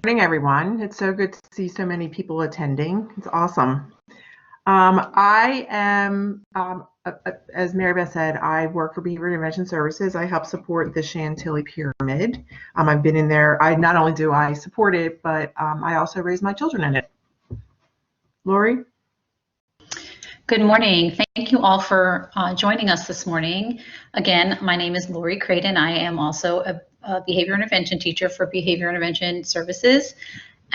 Morning, everyone. It's so good to see so many people attending. It's awesome. I am, as Mary Beth said, I work for Behavior Intervention Services. I help support the Chantilly Pyramid. I've been in there. Not only do I support it, but I also raise my children in it. Lori? Good morning. Thank you all for joining us this morning. Again, my name is Lori Creighton. I am also a behavior intervention teacher for Behavior Intervention Services,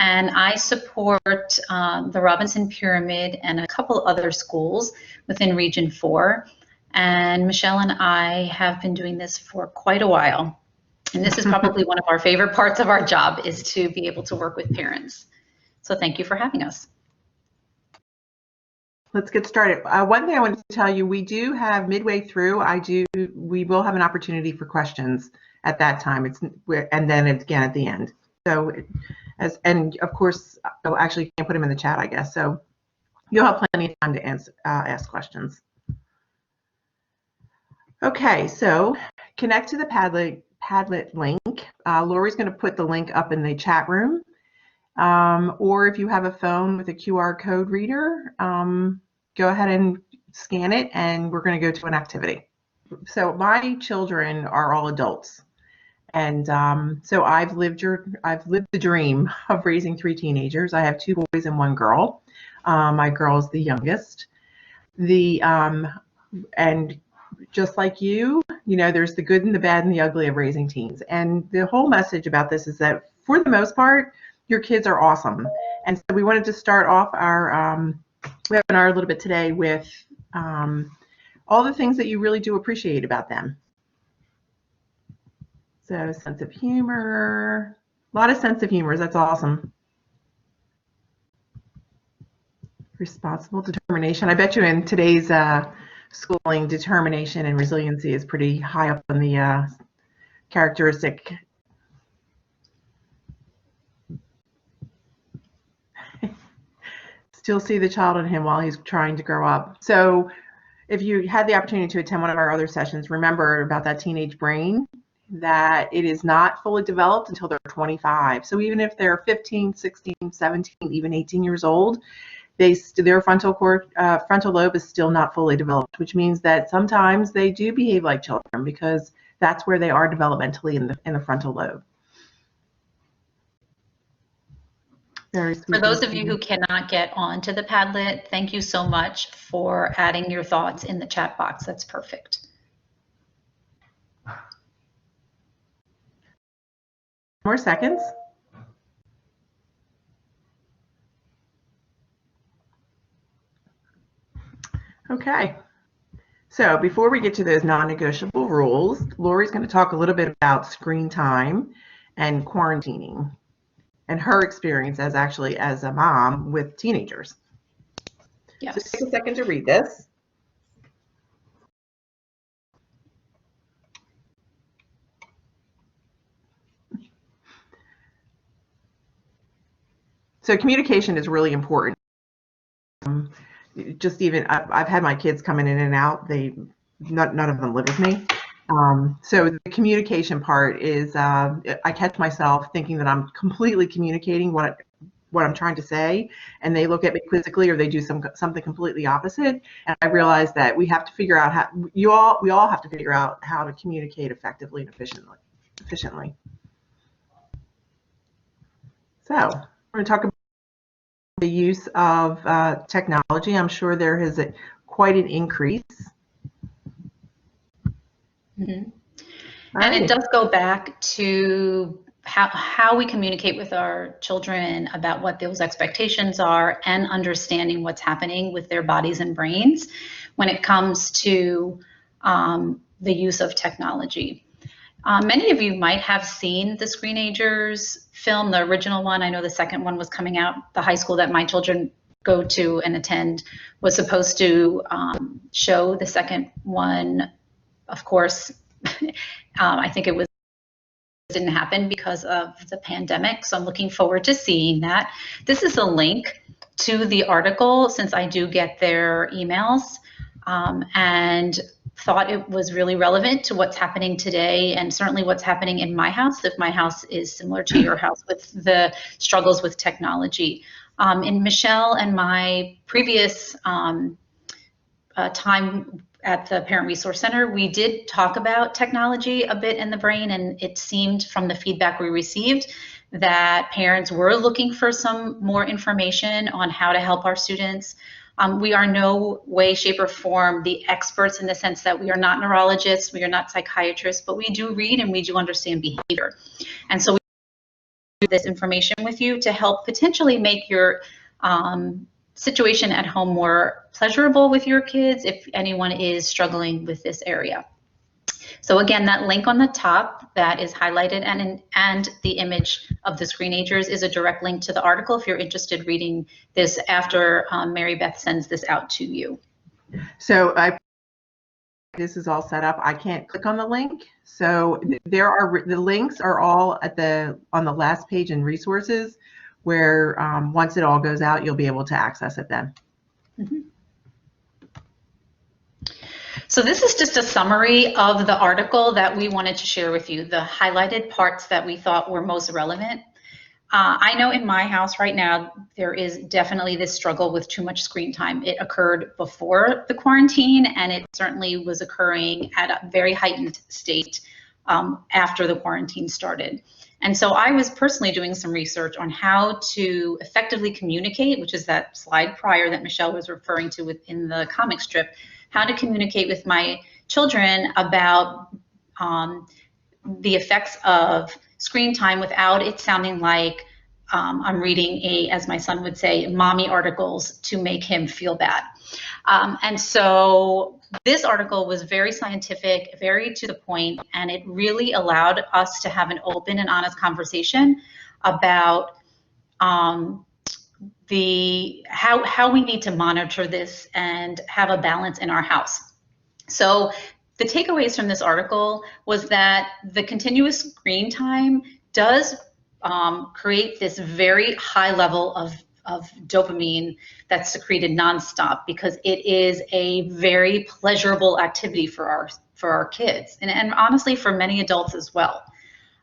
and I support the Robinson Pyramid and a couple other schools within Region 4. And Michelle and I have been doing this for quite a while. And this is probably one of our favorite parts of our job, is to be able to work with parents. So thank you for having us. Let's get started. One thing I wanted to tell you, we do have midway through, we will have an opportunity for questions at that time. And then again at the end. So, and of course, actually you can't put them in the chat, I guess. So you'll have plenty of time to ask questions. Okay, so connect to the Padlet link. Lori's going to put the link up in the chat room. Or if you have a phone with a QR code reader, go ahead and scan it, and we're going to go to an activity. So my children are all adults, and so I've lived the dream of raising 3 teenagers. I have 2 boys and 1 girl. My girl is the youngest. And just like you know, there's the good and the bad and the ugly of raising teens. And the whole message about this is that for the most part, your kids are awesome. And so we wanted to start off our webinar a little bit today with all the things that you really do appreciate about them. So sense of humor, a lot of sense of humor, that's awesome. Responsible determination. I bet you in today's schooling, determination and resiliency is pretty high up on the characteristic. Still see the child in him while he's trying to grow up. So if you had the opportunity to attend one of our other sessions, remember about that teenage brain, that it is not fully developed until they're 25. So even if they're 15, 16, 17, even 18 years old, their frontal lobe is still not fully developed, which means that sometimes they do behave like children because that's where they are developmentally in the frontal lobe. For those of you who cannot get onto the Padlet, thank you so much for adding your thoughts in the chat box. That's perfect. More seconds. Okay. So before we get to those non-negotiable rules, Lori's going to talk a little bit about screen time and quarantining, and her experience as a mom with teenagers. Yes. So take a second to read this. So communication is really important. Just even, I've had my kids coming in and out. None of them live with me. So the communication part is, I catch myself thinking that I'm completely communicating what I'm trying to say, and they look at me quizzically or they do something completely opposite. And I realize that we have to figure out how we all have to figure out how to communicate effectively and efficiently. So we're going to talk about the use of technology. I'm sure there is quite an increase. Mm-hmm. And it does go back to how we communicate with our children about what those expectations are, and understanding what's happening with their bodies and brains when it comes to the use of technology. Many of you might have seen the Screenagers film, the original one. I know the second one was coming out. The high school that my children go to and attend was supposed to show the second one. Of course, I think it didn't happen because of the pandemic. So I'm looking forward to seeing that. This is a link to the article, since I do get their emails. And thought it was really relevant to what's happening today, and certainly what's happening in my house, if my house is similar to your house with the struggles with technology. In Michele and my previous time at the Parent Resource Center, we did talk about technology a bit in the brain, and it seemed from the feedback we received that parents were looking for some more information on how to help our students. We are no way, shape, or form the experts in the sense that we are not neurologists, we are not psychiatrists, but we do read and we do understand behavior. And so we do this information with you to help potentially make your situation at home more pleasurable with your kids if anyone is struggling with this area. So again, that link on the top that is highlighted and the image of the screenagers is a direct link to the article if you're interested reading this after Mary Beth sends this out to you. So this is all set up. I can't click on the link. So the links are all on the last page in resources, where once it all goes out, you'll be able to access it then. Mm-hmm. So this is just a summary of the article that we wanted to share with you, the highlighted parts that we thought were most relevant. I know in my house right now, there is definitely this struggle with too much screen time. It occurred before the quarantine, and it certainly was occurring at a very heightened state after the quarantine started. And so I was personally doing some research on how to effectively communicate, which is that slide prior that Michele was referring to within the comic strip, how to communicate with my children about the effects of screen time without it sounding like I'm reading as my son would say, mommy articles to make him feel bad. And so this article was very scientific, very to the point, and it really allowed us to have an open and honest conversation about how we need to monitor this and have a balance in our house. So the takeaways from this article was that the continuous screen time does create this very high level of dopamine that's secreted nonstop, because it is a very pleasurable activity for our kids, and honestly for many adults as well.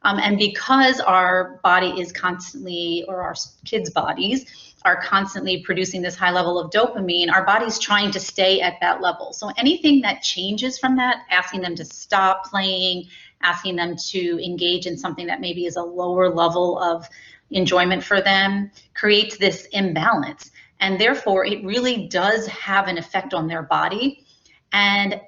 And because our body is constantly, or our kids' bodies are constantly producing this high level of dopamine, our body's trying to stay at that level. So anything that changes from that, asking them to stop playing, asking them to engage in something that maybe is a lower level of enjoyment for them, creates this imbalance. And therefore, it really does have an effect on their body. And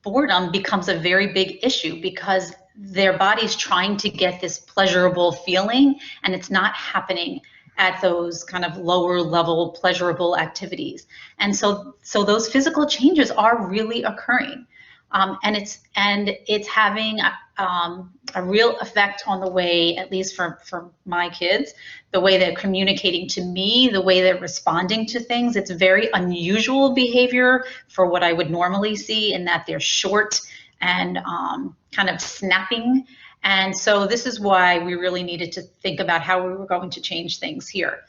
boredom becomes a very big issue because their body's trying to get this pleasurable feeling, and it's not happening at those kind of lower level pleasurable activities. And so those physical changes are really occurring. And it's having a real effect on the way, at least for my kids, the way they're communicating to me, the way they're responding to things. It's very unusual behavior for what I would normally see, in that they're short and kind of snapping. And so this is why we really needed to think about how we were going to change things here.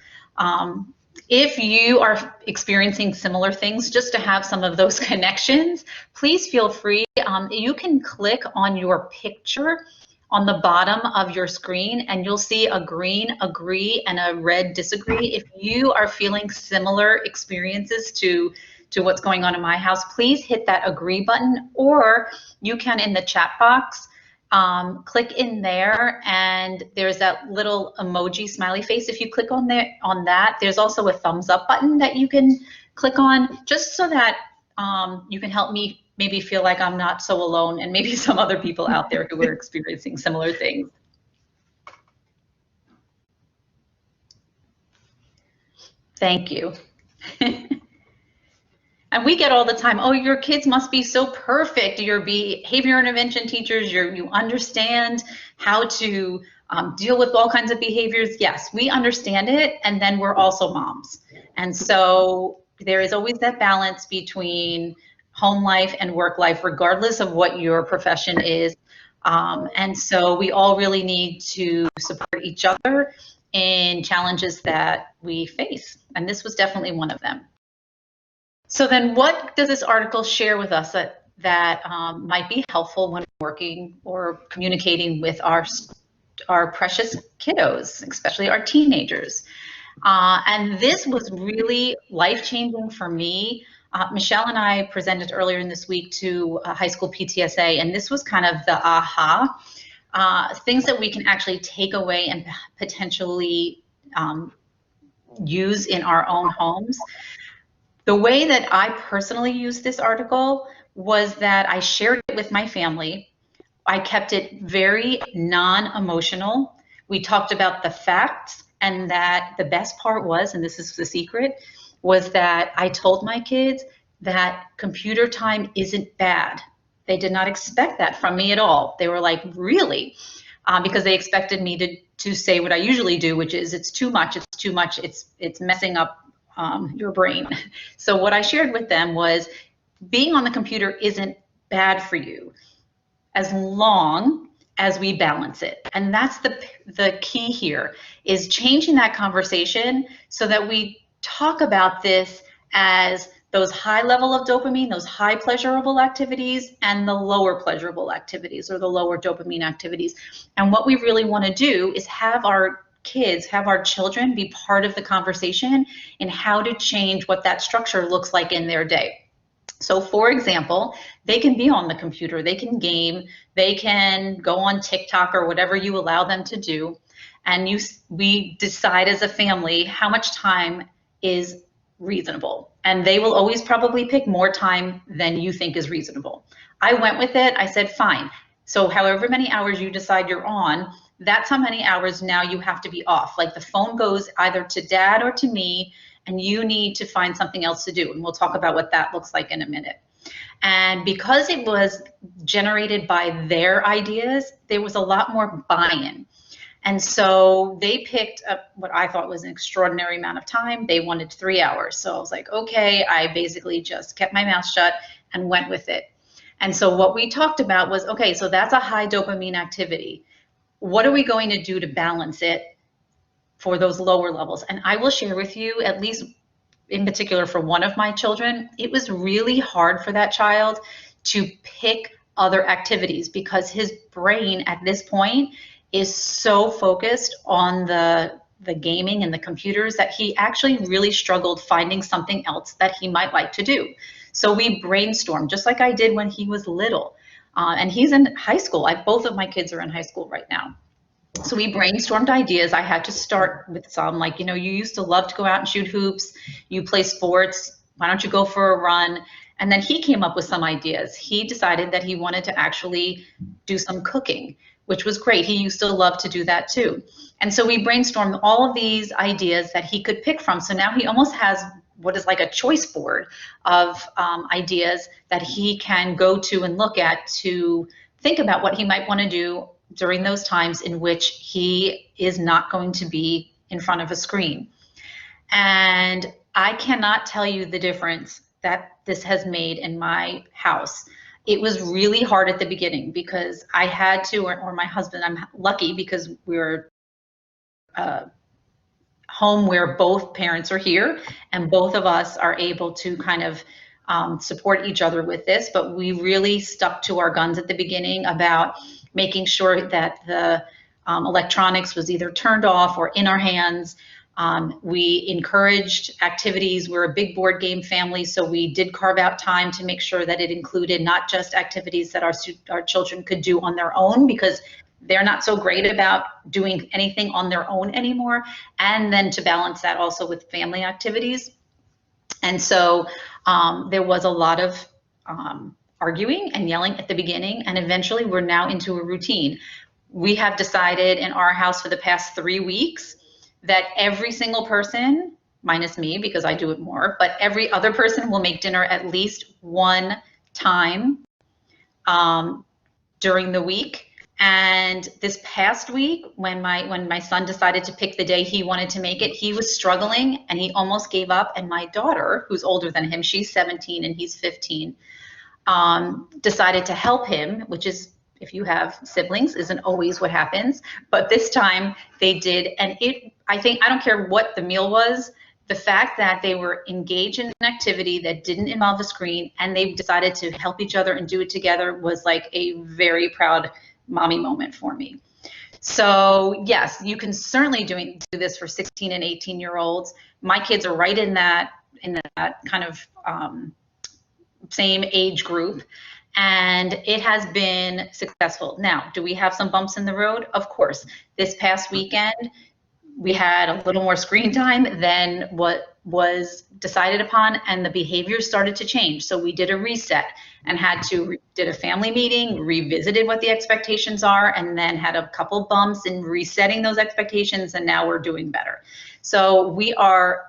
If you are experiencing similar things, just to have some of those connections, please feel free. You can click on your picture on the bottom of your screen, and you'll see a green agree and a red disagree. If you are feeling similar experiences to what's going on in my house, please hit that agree button, or you can, in the chat box, click in there, and there's that little emoji smiley face. If you click on that, there's also a thumbs up button that you can click on, just so that you can help me maybe feel like I'm not so alone, and maybe some other people out there who are experiencing similar things. Thank you. And we get all the time, oh, your kids must be so perfect. Your behavior intervention teachers, you understand how to deal with all kinds of behaviors. Yes, we understand it, and then we're also moms. And so there is always that balance between home life and work life, regardless of what your profession is. And so we all really need to support each other in challenges that we face. And this was definitely one of them. So then what does this article share with us that might be helpful when working or communicating with our precious kiddos, especially our teenagers. And this was really life-changing for me. Michele and I presented earlier in this week to high school PTSA, and this was kind of the aha, things that we can actually take away and potentially use in our own homes. The way that I personally used this article was that I shared it with my family. I kept it very non-emotional. We talked about the facts, and that the best part was, and this is the secret, was that I told my kids that computer time isn't bad. They did not expect that from me at all. They were like, really? Because they expected me to say what I usually do, which is it's too much, it's messing up your brain. So what I shared with them was being on the computer isn't bad for you as long as we balance it. And that's the key here, is changing that conversation so that we talk about this as those high level of dopamine, those high pleasurable activities, and the lower pleasurable activities, or the lower dopamine activities. And what we really want to do is have our kids, have our children be part of the conversation in how to change what that structure looks like in their day. So for example, they can be on the computer, they can game, they can go on TikTok or whatever you allow them to do. And we decide as a family how much time is reasonable. And they will always probably pick more time than you think is reasonable. I went with it. I said, fine. So however many hours you decide you're on, that's how many hours now you have to be off. Like the phone goes either to dad or to me, and you need to find something else to do. And we'll talk about what that looks like in a minute. And because it was generated by their ideas, there was a lot more buy-in. And so they picked up what I thought was an extraordinary amount of time. They wanted 3 hours. So I was like, okay, I basically just kept my mouth shut and went with it. And so what we talked about was, okay, so that's a high dopamine activity. What are we going to do to balance it for those lower levels? And I will share with you, at least in particular for one of my children, it was really hard for that child to pick other activities because his brain at this point is so focused on the gaming and the computers that he actually really struggled finding something else that he might like to do. So we brainstormed, just like I did when he was little. And he's in high school. Both of my kids are in high school right now. So we brainstormed ideas. I had to start with some, like, you used to love to go out and shoot hoops. You play sports. Why don't you go for a run? And then he came up with some ideas. He decided that he wanted to actually do some cooking, which was great. He used to love to do that too. And so we brainstormed all of these ideas that he could pick from. So now he almost has what is like a choice board of ideas that he can go to and look at to think about what he might want to do during those times in which he is not going to be in front of a screen. And I cannot tell you the difference that this has made in my house. It was really hard at the beginning because I had to, or my husband, I'm lucky because we're home where both parents are here and both of us are able to kind of support each other with this, but we really stuck to our guns at the beginning about making sure that the electronics was either turned off or in our hands. We encouraged activities. We're a big board game family, so we did carve out time to make sure that it included not just activities that our children could do on their own, because they're not so great about doing anything on their own anymore, and then to balance that also with family activities. And so there was a lot of arguing and yelling at the beginning, and eventually we're now into a routine. We have decided in our house for the past 3 weeks that every single person, minus me because I do it more, but every other person will make dinner at least one time during the week. And this past week, when my son decided to pick the day he wanted to make it, he was struggling and he almost gave up. And my daughter, who's older than him, she's 17 and he's 15, decided to help him, which is, if you have siblings, isn't always what happens. But this time they did. And I don't care what the meal was, the fact that they were engaged in an activity that didn't involve a screen and they decided to help each other and do it together was like a very proud mommy moment for me. So yes, you can certainly do this for 16 and 18-year-olds. My kids are right in that kind of same age group, and it has been successful. Now, do we have some bumps in the road? Of course. This past weekend, we had a little more screen time than what was decided upon, and the behaviors started to change. So we did a reset and did a family meeting, revisited what the expectations are, and then had a couple bumps in resetting those expectations, and now we're doing better. So we are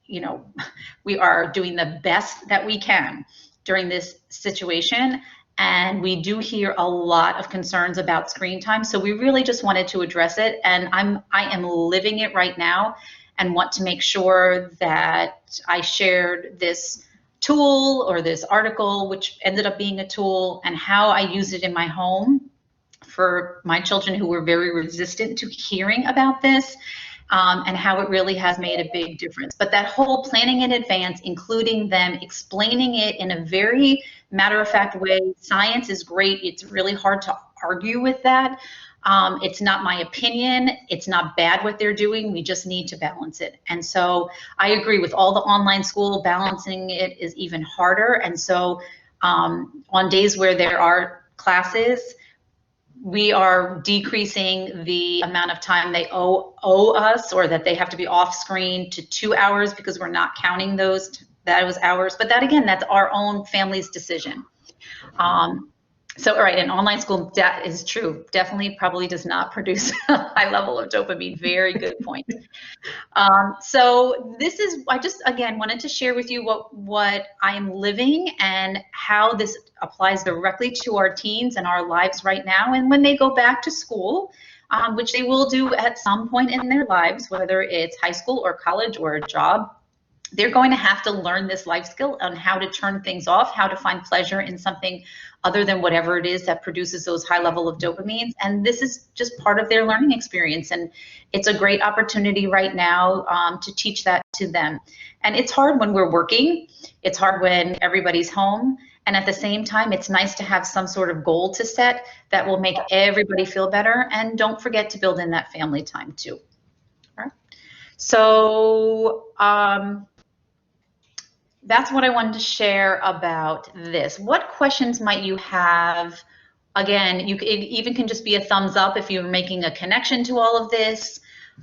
doing the best that we can during this situation. And we do hear a lot of concerns about screen time. So we really just wanted to address it. And I am living it right now and want to make sure that I shared this tool or this article, which ended up being a tool, and how I use it in my home for my children who were very resistant to hearing about this. And how it really has made a big difference. But that whole planning in advance, including them, explaining it in a very matter-of-fact way. Science is great. It's really hard to argue with that. It's not my opinion. It's not bad what they're doing. We just need to balance it. And so I agree with all the online school, balancing it is even harder. And so on days where there are classes, we are decreasing the amount of time they owe us, or that they have to be off screen, to 2 hours, because we're not counting those hours. But that, again, that's our own family's decision. So, all right, an online school, that is true. Definitely probably does not produce a high level of dopamine. Very good point. So this is, I just, again, wanted to share with you what I am living and how this applies directly to our teens and our lives right now. And when they go back to school, which they will do at some point in their lives, whether it's high school or college or a job, they're going to have to learn this life skill on how to turn things off, how to find pleasure in something other than whatever it is that produces those high level of dopamines. And this is just part of their learning experience. And it's a great opportunity right now to teach that to them. And it's hard when we're working. It's hard when everybody's home. And at the same time, it's nice to have some sort of goal to set that will make everybody feel better. And don't forget to build in that family time too. All right. So, that's what I wanted to share about this. What questions might you have? Again, it even can just be a thumbs up if you're making a connection to all of this.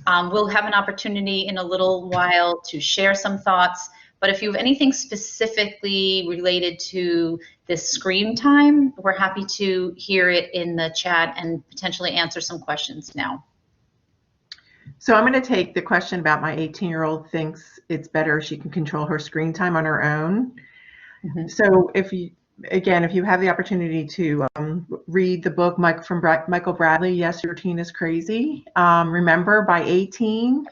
We'll have an opportunity in a little while to share some thoughts. But if you have anything specifically related to this screen time, we're happy to hear it in the chat and potentially answer some questions now. So I'm going to take the question about my 18-year-old thinks it's better she can control her screen time on her own. Mm-hmm. So if you have the opportunity to read the book from Michael Bradley, Yes, Your Teen is Crazy. Remember, by 18,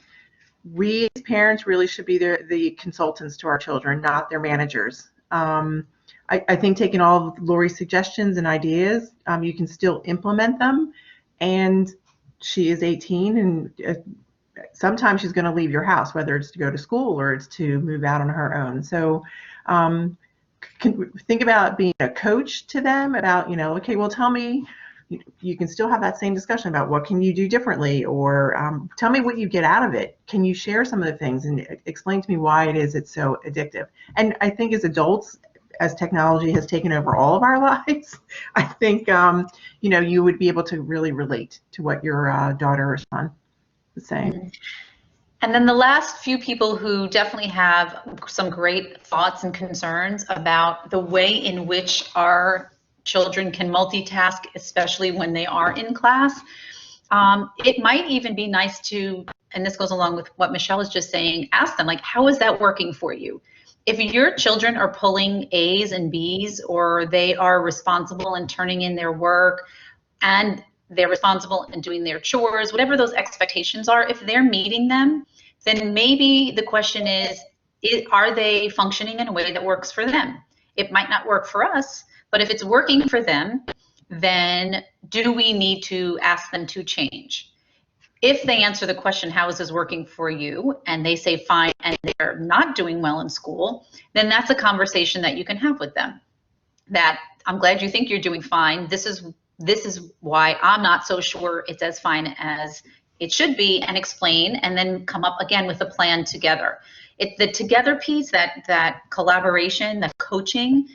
we as parents really should be the consultants to our children, not their managers. I think taking all of Lori's suggestions and ideas, you can still implement them. And she is 18, and sometimes she's going to leave your house, whether it's to go to school or it's to move out on her own. So think about being a coach to them about, okay, well, tell me, you can still have that same discussion about what can you do differently, or tell me what you get out of it. Can you share some of the things and explain to me why it's so addictive? And I think as adults, as technology has taken over all of our lives, I think, you would be able to really relate to what your daughter or son is saying. And then the last few people who definitely have some great thoughts and concerns about the way in which our children can multitask, especially when they are in class. It might even be nice to, and this goes along with what Michelle was just saying, ask them, like, how is that working for you? If your children are pulling A's and B's, or they are responsible in turning in their work, and they're responsible in doing their chores, whatever those expectations are, if they're meeting them, then maybe the question is, are they functioning in a way that works for them? It might not work for us, but if it's working for them, then do we need to ask them to change? If they answer the question, how is this working for you? And they say fine, and they're not doing well in school, then that's a conversation that you can have with them. That I'm glad you think you're doing fine. This is why I'm not so sure it's as fine as it should be, and explain, and then come up again with a plan together. The together piece, that collaboration, that coaching,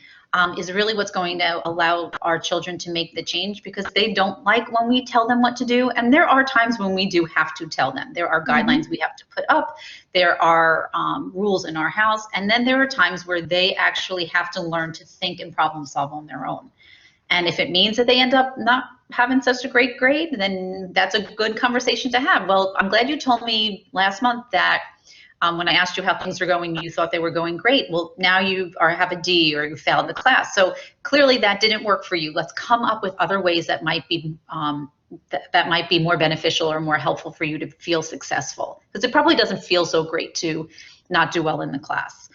is really what's going to allow our children to make the change, because they don't like when we tell them what to do. And there are times when we do have to tell them. There are guidelines we have to put up. There are rules in our house. And then there are times where they actually have to learn to think and problem solve on their own. And if it means that they end up not having such a great grade, then that's a good conversation to have. Well, I'm glad you told me last month that when I asked you how things are going, you thought they were going great. Well, now you have a D, or you failed the class. So clearly that didn't work for you. Let's come up with other ways that might be that might be more beneficial or more helpful for you to feel successful. Because it probably doesn't feel so great to not do well in the class.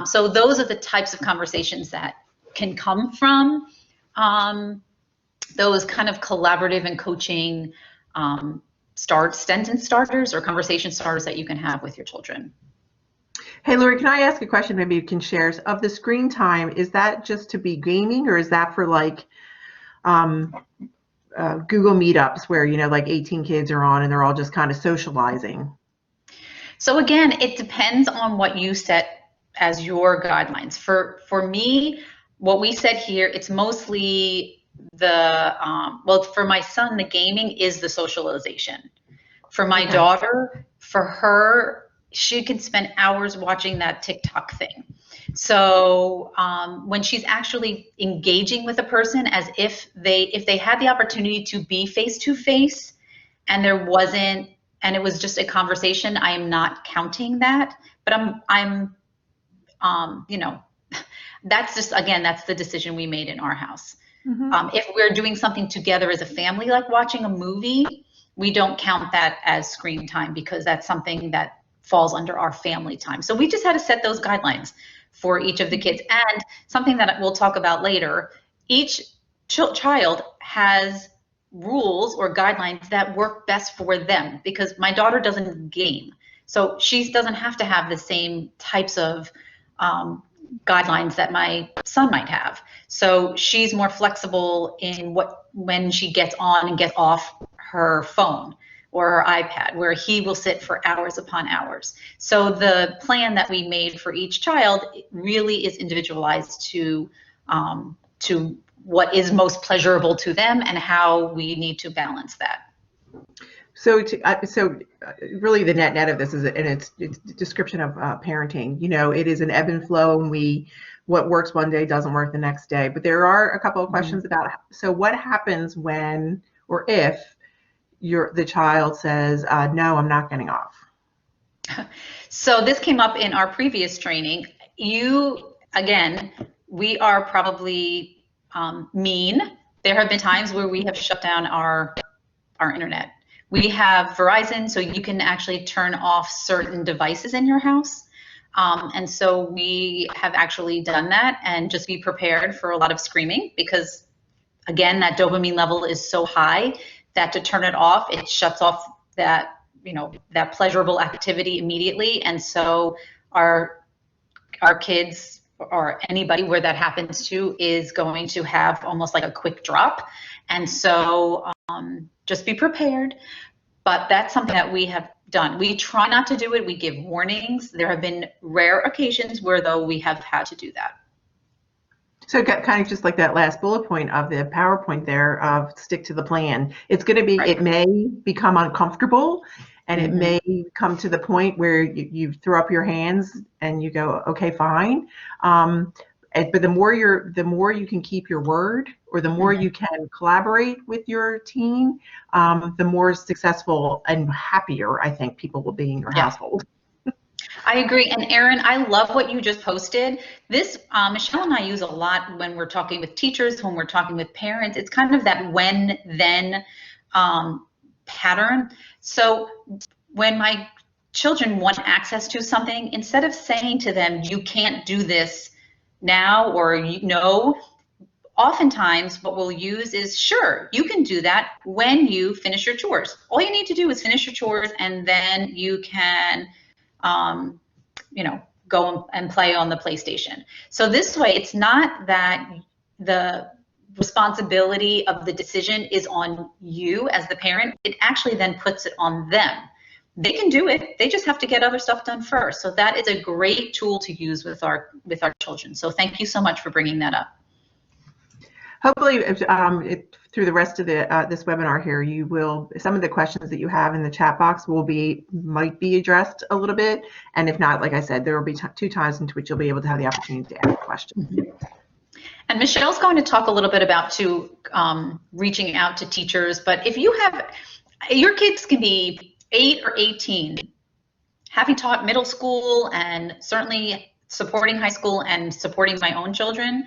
So those are the types of conversations that can come from those kind of collaborative and coaching sentence starters or conversation starters that you can have with your children. Hey, Lori, can I ask a question? Maybe you can share. Of the screen time, is that just to be gaming, or is that for like Google Meetups where, like 18 kids are on and they're all just kind of socializing? So again, it depends on what you set as your guidelines. For me, what we said here, it's mostly well, for my son, the gaming is the socialization. For my daughter, for her, she can spend hours watching that TikTok thing. So when she's actually engaging with a person, as if they had the opportunity to be face to face, and there wasn't, and it was just a conversation, I am not counting that. But I'm that's just, again, that's the decision we made in our house. If we're doing something together as a family, like watching a movie, we don't count that as screen time, because that's something that falls under our family time. So we just had to set those guidelines for each of the kids. And something that we'll talk about later, each child has rules or guidelines that work best for them, because my daughter doesn't game. So she doesn't have to have the same types of guidelines that my son might have. So she's more flexible in when she gets on and gets off her phone or her iPad, where he will sit for hours upon hours. So the plan that we made for each child really is individualized to what is most pleasurable to them and how we need to balance that. So, really, the net of this is, and it's description of parenting. It is an ebb and flow, and what works one day doesn't work the next day. But there are a couple of questions about. So, what happens when or if the child says, "No, I'm not getting off"? So this came up in our previous training. Again, we are probably mean. There have been times where we have shut down our internet. We have Verizon, so you can actually turn off certain devices in your house. And so we have actually done that, and just be prepared for a lot of screaming, because again, that dopamine level is so high that to turn it off, it shuts off that pleasurable activity immediately. And so our kids, or anybody where that happens to, is going to have almost like a quick drop. And so just be prepared. But that's something that we have done. We try not to do it. We give warnings. There have been rare occasions where, though, we have had to do that. So kind of just like that last bullet point of the PowerPoint there of stick to the plan. It's going to be, It may become uncomfortable, and it may come to the point where you throw up your hands and you go, okay, fine. But the more you can keep your word, or the more you can collaborate with your team, the more successful and happier I think people will be in your household. I agree. And Erin, I love what you just posted. This, Michelle and I use a lot when we're talking with teachers, when we're talking with parents. It's kind of that when-then pattern. So when my children want access to something, instead of saying to them, you can't do this now, or oftentimes what we'll use is, sure, you can do that when you finish your chores. All you need to do is finish your chores, and then you can, go and play on the PlayStation. So this way, it's not that the responsibility of the decision is on you as the parent. It actually then puts it on them. They can do it. They just have to get other stuff done first. So that is a great tool to use with our children. So thank you so much for bringing that up. Hopefully, through the rest of this webinar here, you will, some of the questions that you have in the chat box might be addressed a little bit, and if not, like I said, there will be two times into which you'll be able to have the opportunity to ask questions. And Michelle's going to talk a little bit about reaching out to teachers, but if you have, your kids can be 8 or 18, having taught middle school and certainly supporting high school and supporting my own children.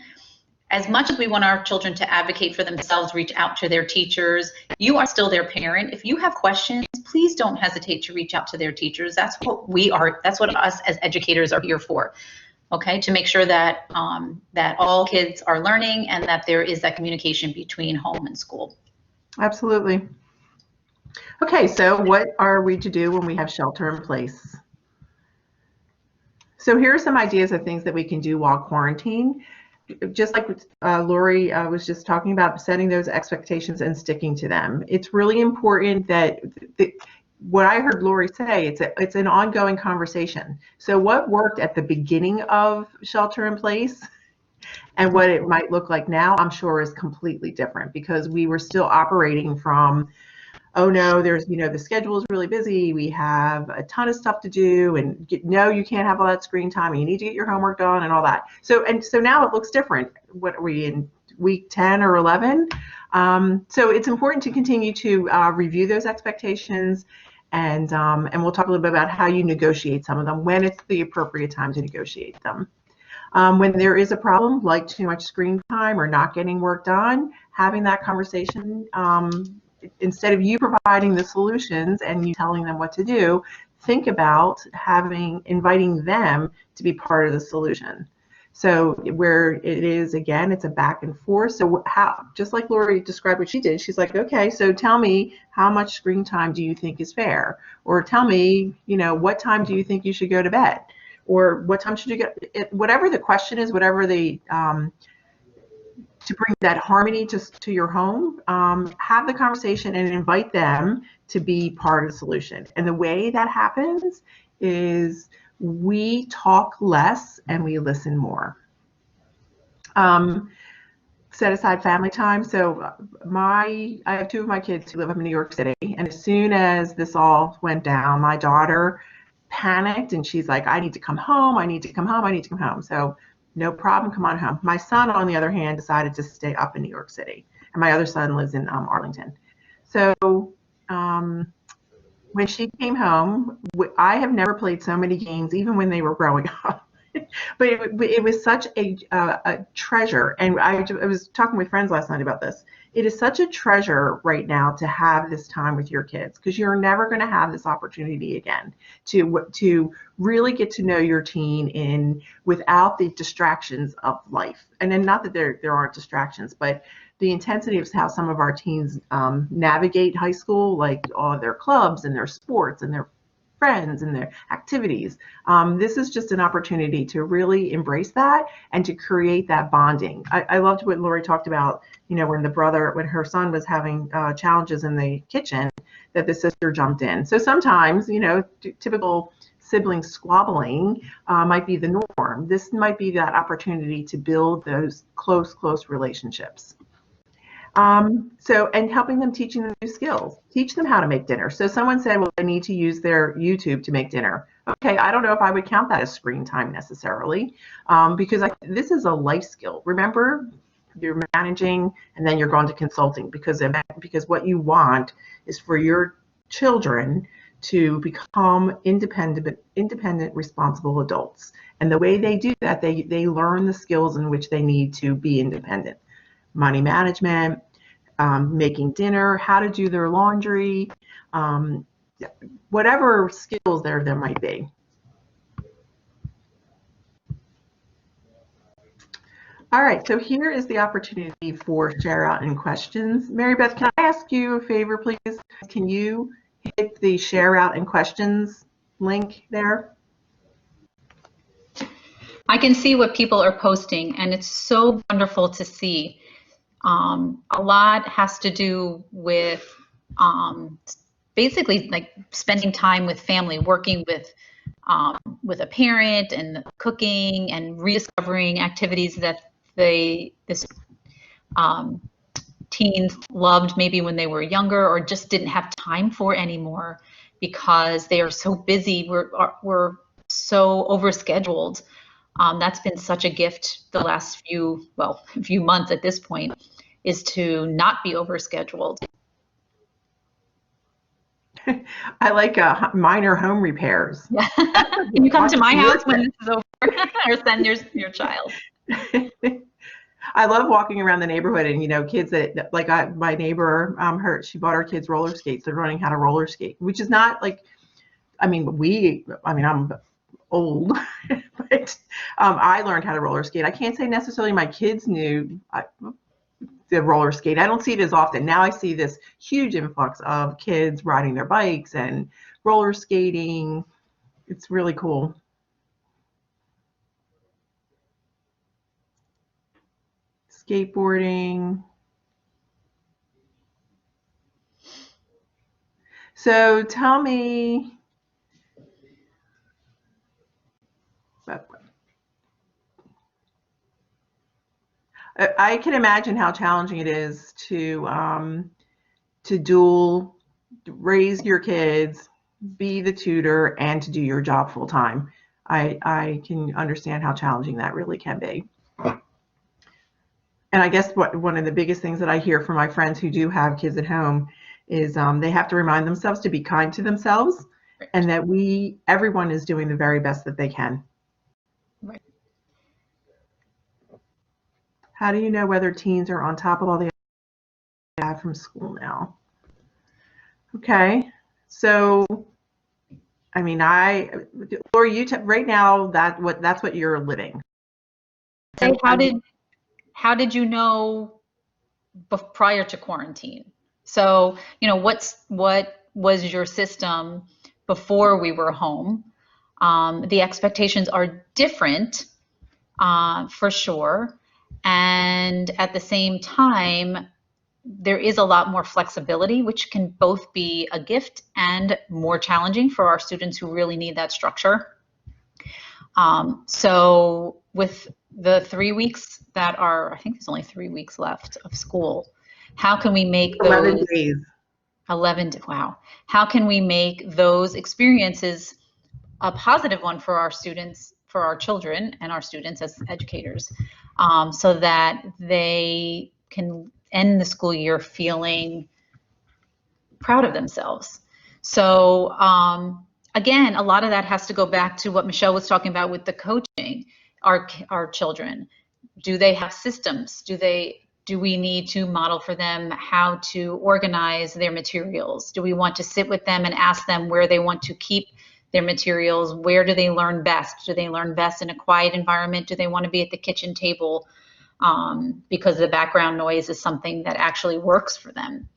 As much as we want our children to advocate for themselves, reach out to their teachers, you are still their parent. If you have questions, please don't hesitate to reach out to their teachers. That's what we are. That's what us as educators are here for. Okay, to make sure that that all kids are learning and that there is that communication between home and school. Absolutely. Okay, so what are we to do when we have shelter in place? So here are some ideas of things that we can do while quarantined. Just like Lori was just talking about, setting those expectations and sticking to them. It's really important that what I heard Lori say, it's an ongoing conversation. So what worked at the beginning of shelter in place and what it might look like now, I'm sure is completely different, because we were still operating from, oh no, there's, the schedule is really busy, we have a ton of stuff to do, and no, you can't have all that screen time, and you need to get your homework done and all that. So now it looks different. What are we in, week 10 or 11? So it's important to continue to review those expectations, and we'll talk a little bit about how you negotiate some of them, when it's the appropriate time to negotiate them. When there is a problem like too much screen time or not getting work done, having that conversation, instead of you providing the solutions and you telling them what to do, think about inviting them to be part of the solution. So where it is, again, it's a back and forth. So just like Lori described what she did, she's like, okay, so tell me, how much screen time do you think is fair? Or tell me, what time do you think you should go to bed? Or what time should you get, whatever the question is, whatever the, to bring that harmony to your home, have the conversation and invite them to be part of the solution. And the way that happens is we talk less and we listen more. Set aside family time. So I have 2 of my kids who live up in New York City, and as soon as this all went down, my daughter panicked and she's like, I need to come home, I need to come home, I need to come home. So no problem, come on home. My son, on the other hand, decided to stay up in New York City, and my other son lives in Arlington. So when she came home, I have never played so many games, even when they were growing up. But it was such a treasure, and I was talking with friends last night about this. It is such a treasure right now to have this time with your kids, because you're never going to have this opportunity again to really get to know your teen without the distractions of life. And then, not that there aren't distractions, but the intensity of how some of our teens navigate high school, like all their clubs and their sports and their friends and their activities. This is just an opportunity to really embrace that and to create that bonding. I loved what Lori talked about, when her son was having challenges in the kitchen, that the sister jumped in. So sometimes, typical sibling squabbling might be the norm. This might be that opportunity to build those close relationships. And helping them, teaching them new skills. Teach them how to make dinner. So someone said, well, they need to use their YouTube to make dinner. Okay, I don't know if I would count that as screen time necessarily, because this is a life skill. Remember, you're managing and then you're going to consulting, because what you want is for your children to become independent, responsible adults. And the way they do that, they learn the skills in which they need to be independent. Money management, making dinner, how to do their laundry, whatever skills there might be. All right, so here is the opportunity for share out and questions. Mary Beth, can I ask you a favor, please? Can you hit the share out and questions link there? I can see what people are posting, and it's so wonderful to see. A lot has to do with basically like spending time with family, working with a parent, and cooking and rediscovering activities that this teens loved maybe when they were younger or just didn't have time for anymore because they are so busy. We're so overscheduled. That's been such a gift the last few months at this point, is to not be overscheduled. I like minor home repairs. Yeah. Can you come to my house when this is over, or send your child? I love walking around the neighborhood, and kids that my neighbor, she bought her kids roller skates. They're learning how to roller skate, which is not like, I'm old, but I learned how to roller skate. I can't say necessarily my kids knew the roller skate. I don't see it as often. Now I see this huge influx of kids riding their bikes and roller skating. It's really cool. Skateboarding. So tell me, I can imagine how challenging it is to raise your kids, be the tutor, and to do your job full time. I can understand how challenging that really can be. And I guess one of the biggest things that I hear from my friends who do have kids at home is they have to remind themselves to be kind to themselves, and that everyone is doing the very best that they can. Right. How do you know whether teens are on top of all the have from school now? Okay, so Laura, right now that's what you're living. So how did you know prior to quarantine? So what was your system before we were home? The expectations are different, for sure, and at the same time, there is a lot more flexibility, which can both be a gift and more challenging for our students who really need that structure. So with the 3 weeks I think there's only 3 weeks left of school, how can we make those 11 days? 11, wow. How can we make those experiences a positive one for our students, for our children and our students as educators, so that they can end the school year feeling proud of themselves? So again, a lot of that has to go back to what Michele was talking about with the coaching our children. Do they have systems? Do we need to model for them how to organize their materials? Do we want to sit with them and ask them where they want to keep their materials? Where do they learn best? Do they learn best in a quiet environment? Do they want to be at the kitchen table because the background noise is something that actually works for them?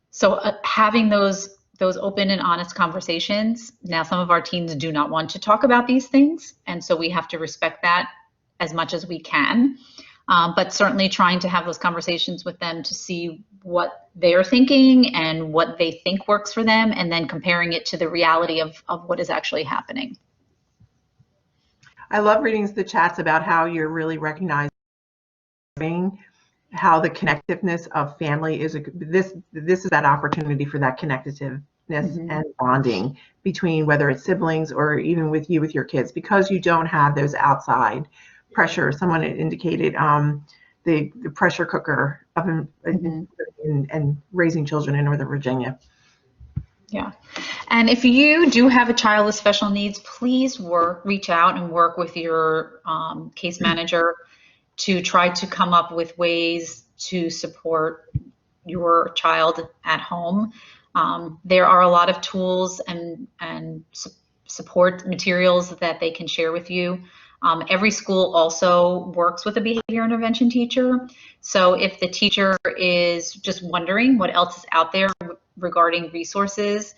So having those open and honest conversations. Now, some of our teens do not want to talk about these things, and so we have to respect that as much as we can. But certainly trying to have those conversations with them to see what they're thinking and what they think works for them, and then comparing it to the reality of what is actually happening. I love reading the chats about how you're really recognizing how the connectiveness of family is this is that opportunity for that connectiveness and bonding between, whether it's siblings or even with your kids, because you don't have those outside pressure. Someone had indicated the pressure cooker of and raising children in Northern Virginia. Yeah. And if you do have a child with special needs, please reach out and work with your case manager to try to come up with ways to support your child at home. There are a lot of tools and support materials that they can share with you. Every school also works with a behavior intervention teacher. So if the teacher is just wondering what else is out there regarding resources,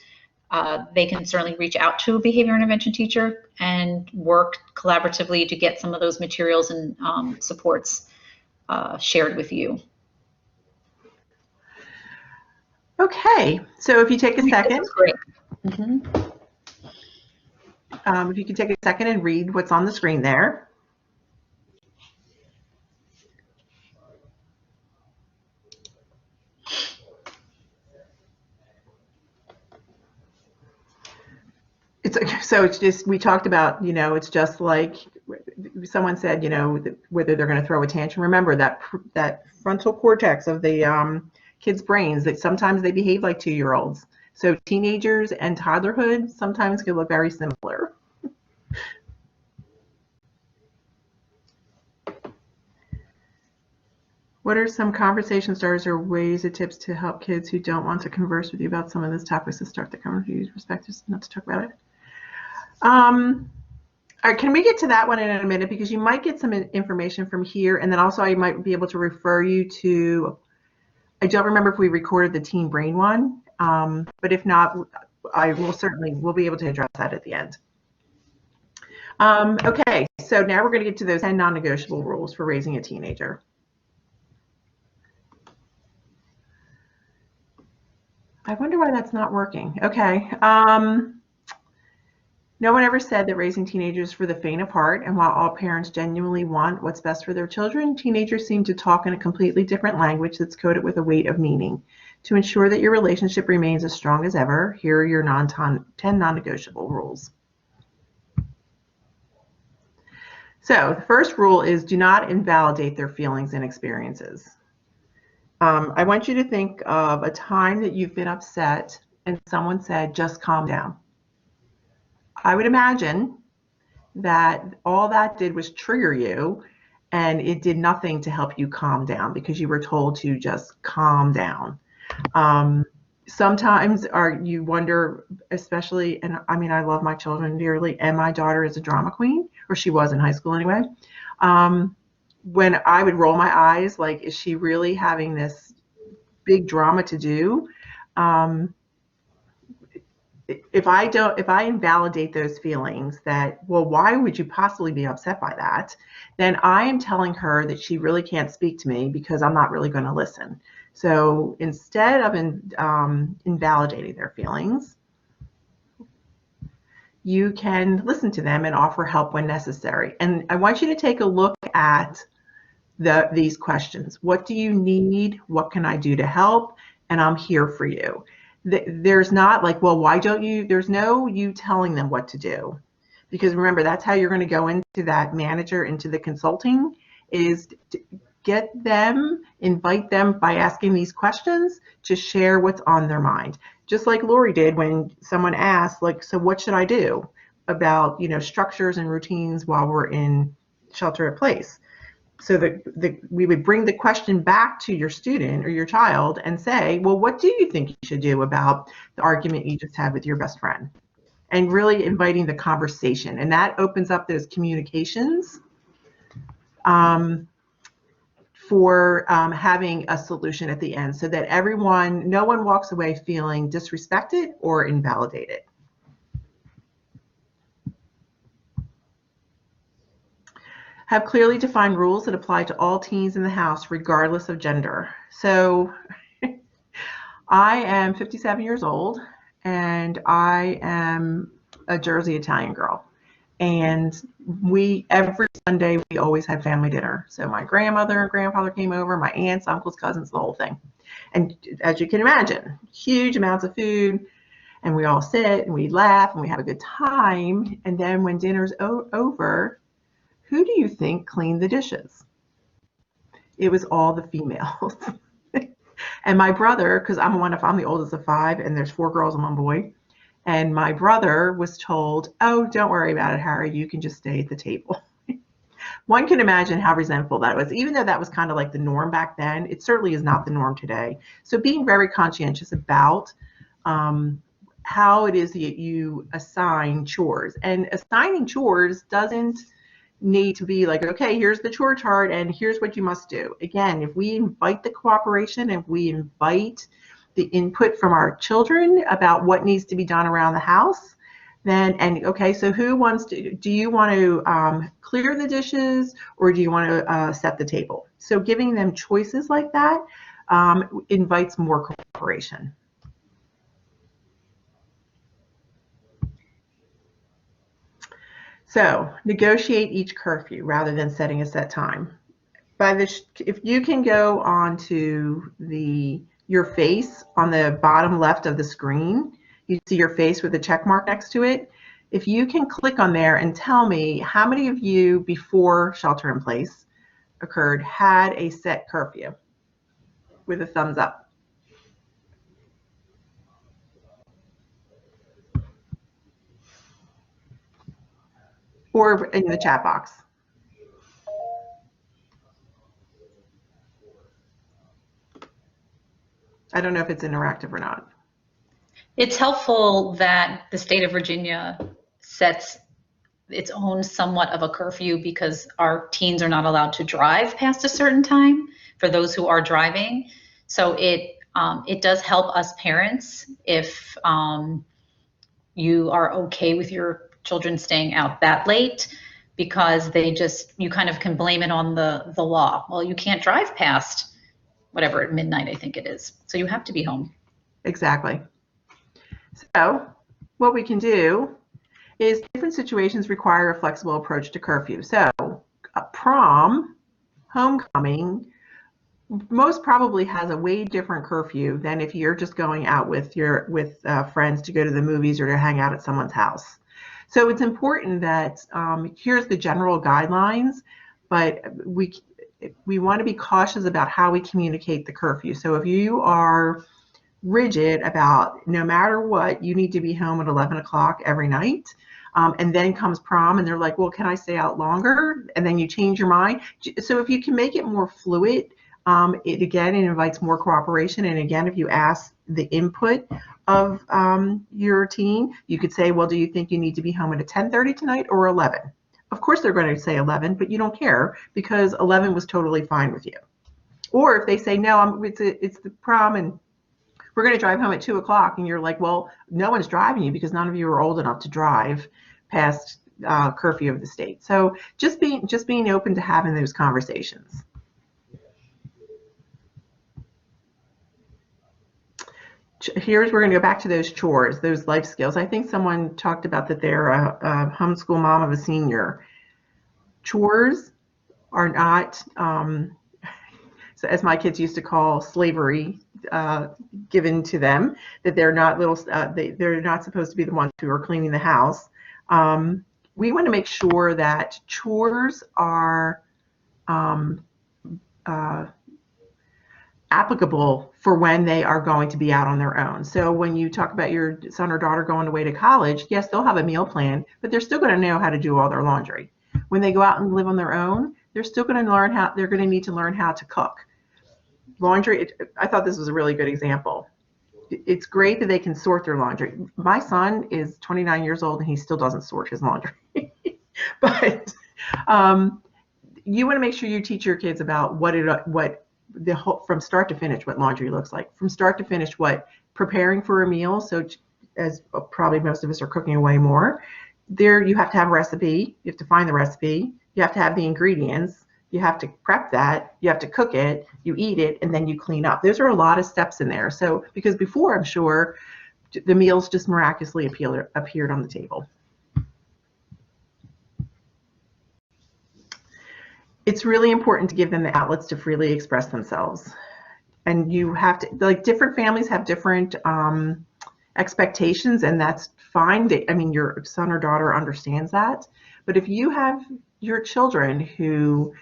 they can certainly reach out to a behavior intervention teacher and work collaboratively to get some of those materials and supports shared with you. Okay, so if you take a second, this is great. Mm-hmm. If you could take a second and read what's on the screen there. So it's just, we talked about, it's just like someone said, whether they're going to throw a tantrum. Remember that frontal cortex of the kids' brains, that sometimes they behave like 2-year-olds. So teenagers and toddlerhood sometimes can look very similar. What are some conversation starters or ways or tips to help kids who don't want to converse with you about some of these topics to start the conversation? Perspectives, not to talk about it. All right, can we get to that one in a minute, because you might get some information from here, and then also I might be able to refer you to, I don't remember if we recorded the Teen Brain one, but if not, I will certainly, we'll be able to address that at the end. Okay, so now we're going to get to those 10 non-negotiable rules for raising a teenager. I wonder why that's not working. Okay. No one ever said that raising teenagers is for the faint of heart, and while all parents genuinely want what's best for their children, teenagers seem to talk in a completely different language that's coded with a weight of meaning. To ensure that your relationship remains as strong as ever, here are your 10 non-negotiable rules. So the first rule is do not invalidate their feelings and experiences. I want you to think of a time that you've been upset and someone said, just calm down. I would imagine that all that did was trigger you, and it did nothing to help you calm down because you were told to just calm down. Sometimes you wonder, especially, and I mean, I love my children dearly, and my daughter is a drama queen, or she was in high school anyway. When I would roll my eyes, like, is she really having this big drama to do? If I invalidate those feelings that, well, why would you possibly be upset by that? Then I am telling her that she really can't speak to me because I'm not really going to listen. So instead of invalidating their feelings, you can listen to them and offer help when necessary. And I want you to take a look at these questions. What do you need? What can I do to help? And I'm here for you. There's not like, well, why don't you? There's no you telling them what to do. Because remember, that's how you're going to go into that manager, into the consulting, is to get them, invite them by asking these questions to share what's on their mind. Just like Lori did when someone asked, like, so what should I do about, structures and routines while we're in shelter in place? So that we would bring the question back to your student or your child and say, well, what do you think you should do about the argument you just had with your best friend? And really inviting the conversation. And that opens up those communications for having a solution at the end, so that no one walks away feeling disrespected or invalidated. Have clearly defined rules that apply to all teens in the house, regardless of gender. So I am 57 years old, and I am a Jersey Italian girl. And every Sunday, we always had family dinner. So my grandmother and grandfather came over, my aunts, uncles, cousins, the whole thing. And as you can imagine, huge amounts of food, and we all sit and we laugh and we have a good time. And then when dinner's over, who do you think cleaned the dishes? It was all the females. And my brother, because I'm the oldest of 5, and there's 4 girls and 1 boy. And my brother was told, oh, don't worry about it, Harry, you can just stay at the table. One can imagine how resentful that was. Even though that was kind of like the norm back then, it certainly is not the norm today. So being very conscientious about how it is that you assign chores. And assigning chores doesn't need to be like, okay, here's the chore chart and here's what you must do. Again, if we invite the cooperation, if we invite the input from our children about what needs to be done around the house, then, and okay, so who wants to, do you want to clear the dishes, or do you want to set the table? So giving them choices like that invites more cooperation. So negotiate each curfew rather than setting a set time. If you can go onto your face on the bottom left of the screen, you see your face with a check mark next to it. If you can click on there and tell me how many of you before shelter in place occurred had a set curfew with a thumbs up. Or in the chat box. I don't know if it's interactive or not. It's helpful that the state of Virginia sets its own somewhat of a curfew, because our teens are not allowed to drive past a certain time for those who are driving. So it does help us parents if you are okay with your children staying out that late, because you kind of can blame it on the law. Well, you can't drive past whatever at midnight, I think it is. So you have to be home. Exactly. So what we can do is different situations require a flexible approach to curfew. So a prom, homecoming, most probably has a way different curfew than if you're just going out with friends to go to the movies or to hang out at someone's house. So it's important that here's the general guidelines, but we want to be cautious about how we communicate the curfew. So if you are rigid about no matter what, you need to be home at 11 o'clock every night, and then comes prom and they're like, well, can I stay out longer? And then you change your mind. So if you can make it more fluid, it invites more cooperation. And again, if you ask the input of your teen, you could say, well, do you think you need to be home at 10:30 tonight or 11? Of course they're going to say 11, but you don't care because 11 was totally fine with you. Or if they say, no, it's the prom and we're going to drive home at 2 o'clock, and you're like, well, no one's driving you because none of you are old enough to drive past curfew of the state. So just being open to having those conversations. We're going to go back to those chores, those life skills. I think someone talked about that they're a homeschool mom of a senior. Chores are not, so as my kids used to call, slavery given to them, that they're not they're not supposed to be the ones who are cleaning the house. We want to make sure that chores are applicable for when they are going to be out on their own. So when you talk about your son or daughter going away to college, yes, they'll have a meal plan, but they're still going to know how to do all their laundry. When they go out and live on their own, they're still going to they're going to need to learn how to cook. Laundry, I thought this was a really good example. It's great that they can sort their laundry. My son is 29 years old and he still doesn't sort his laundry. But you want to make sure you teach your kids about from start to finish what laundry looks like, from start to finish what preparing for a meal. So as probably most of us are cooking way more, there you have to have a recipe, you have to find the recipe, you have to have the ingredients, you have to prep that, you have to cook it, you eat it, and then you clean up. Those are a lot of steps in there. So because before, I'm sure the meals just miraculously appeared on the table. It's really important to give them the outlets to freely express themselves. And you have to, like, different families have different expectations, and that's fine. I mean, your son or daughter understands that. But if you have your children who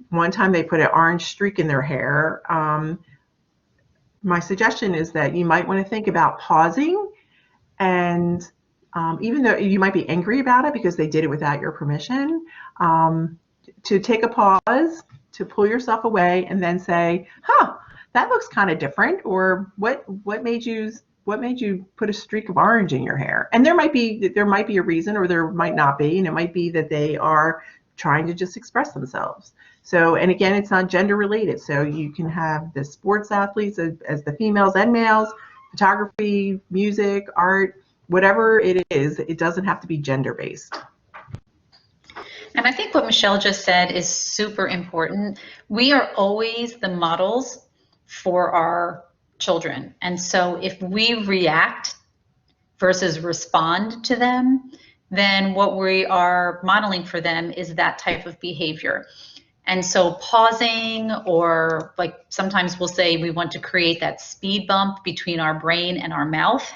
one time they put an orange streak in their hair, my suggestion is that you might want to think about pausing, and even though you might be angry about it because they did it without your permission, to take a pause, to pull yourself away, and then say, huh, that looks kind of different, or what made you put a streak of orange in your hair? And there might be a reason, or there might not be, and it might be that they are trying to just express themselves. So, and again, it's not gender related. So you can have the sports athletes as the females and males, photography, music, art, whatever it is, it doesn't have to be gender based. And I think what Michele just said is super important. We are always the models for our children. And so if we react versus respond to them, then what we are modeling for them is that type of behavior. And so pausing, or like sometimes we'll say we want to create that speed bump between our brain and our mouth.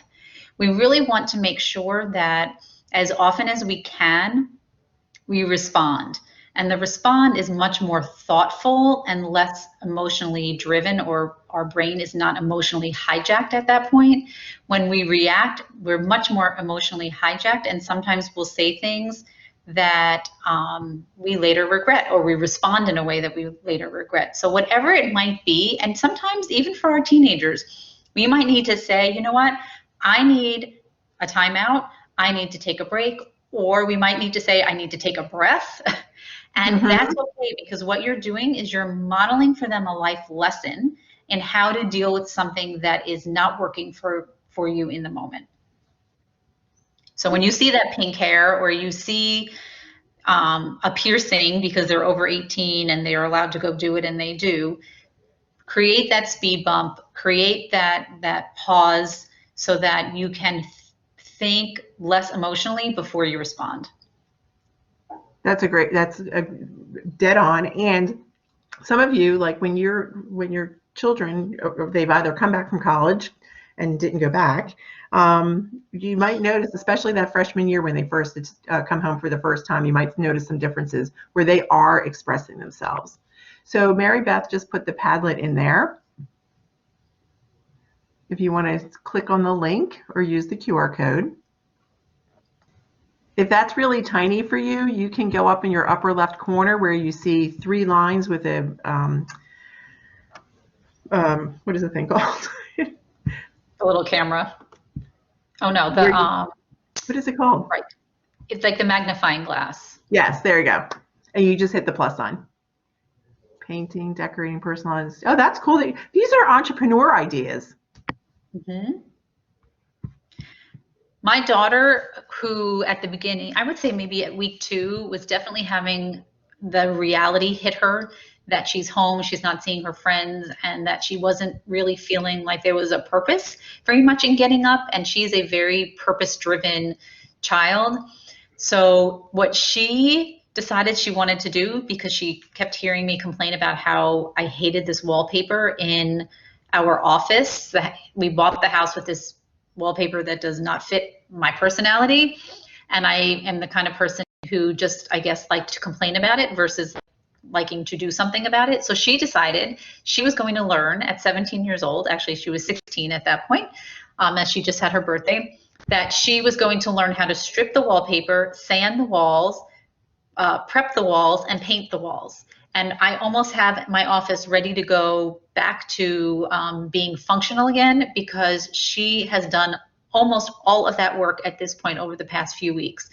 We really want to make sure that as often as we can, we respond. And the respond is much more thoughtful and less emotionally driven, or our brain is not emotionally hijacked at that point. When we react, we're much more emotionally hijacked, and sometimes we'll say things that we later regret, or we respond in a way that we later regret. So whatever it might be, and sometimes even for our teenagers, we might need to say, you know what, I need a timeout, I need to take a break, or we might need to say, I need to take a breath. And that's okay, because what you're doing is you're modeling for them a life lesson in how to deal with something that is not working for you in the moment. So when you see that pink hair, or you see a piercing because they're over 18 and they're allowed to go do it and they do, create that speed bump, create that pause so that you can think less emotionally before you respond. That's dead on. And some of you, like when your children, they've either come back from college and didn't go back, you might notice, especially that freshman year when they first come home for the first time, you might notice some differences where they are expressing themselves. So Mary Beth just put the Padlet in there. If you want to click on the link or use the QR code. If that's really tiny for you, you can go up in your upper left corner where you see 3 lines with a, what is the thing called? The little camera. Oh no, what is it called? Right. It's like the magnifying glass. Yes, there you go. And you just hit the plus sign. Painting, decorating, personalized. Oh, that's cool. These are entrepreneur ideas. Mm-hmm. My daughter, who at the beginning, I would say maybe at week 2, was definitely having the reality hit her that she's home, she's not seeing her friends, and that she wasn't really feeling like there was a purpose very much in getting up. And she's a very purpose-driven child. So what she decided she wanted to do, because she kept hearing me complain about how I hated this wallpaper in our office. We bought the house with this wallpaper that does not fit my personality, and I am the kind of person who just, I guess, like to complain about it versus liking to do something about it. So she decided she was going to learn at 17 years old, actually she was 16 at that point, as she just had her birthday, that she was going to learn how to strip the wallpaper, sand the walls, prep the walls, and paint the walls. And I almost have my office ready to go back to being functional again, because she has done almost all of that work at this point over the past few weeks.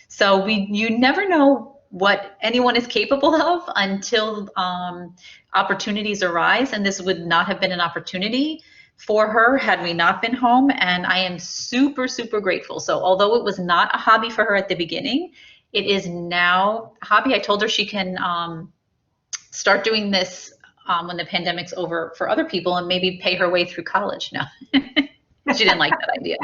So you never know what anyone is capable of until opportunities arise. And this would not have been an opportunity for her had we not been home. And I am super, super grateful. So although it was not a hobby for her at the beginning, it is now a hobby. I told her she can start doing this when the pandemic's over for other people and maybe pay her way through college. No, she didn't like that idea.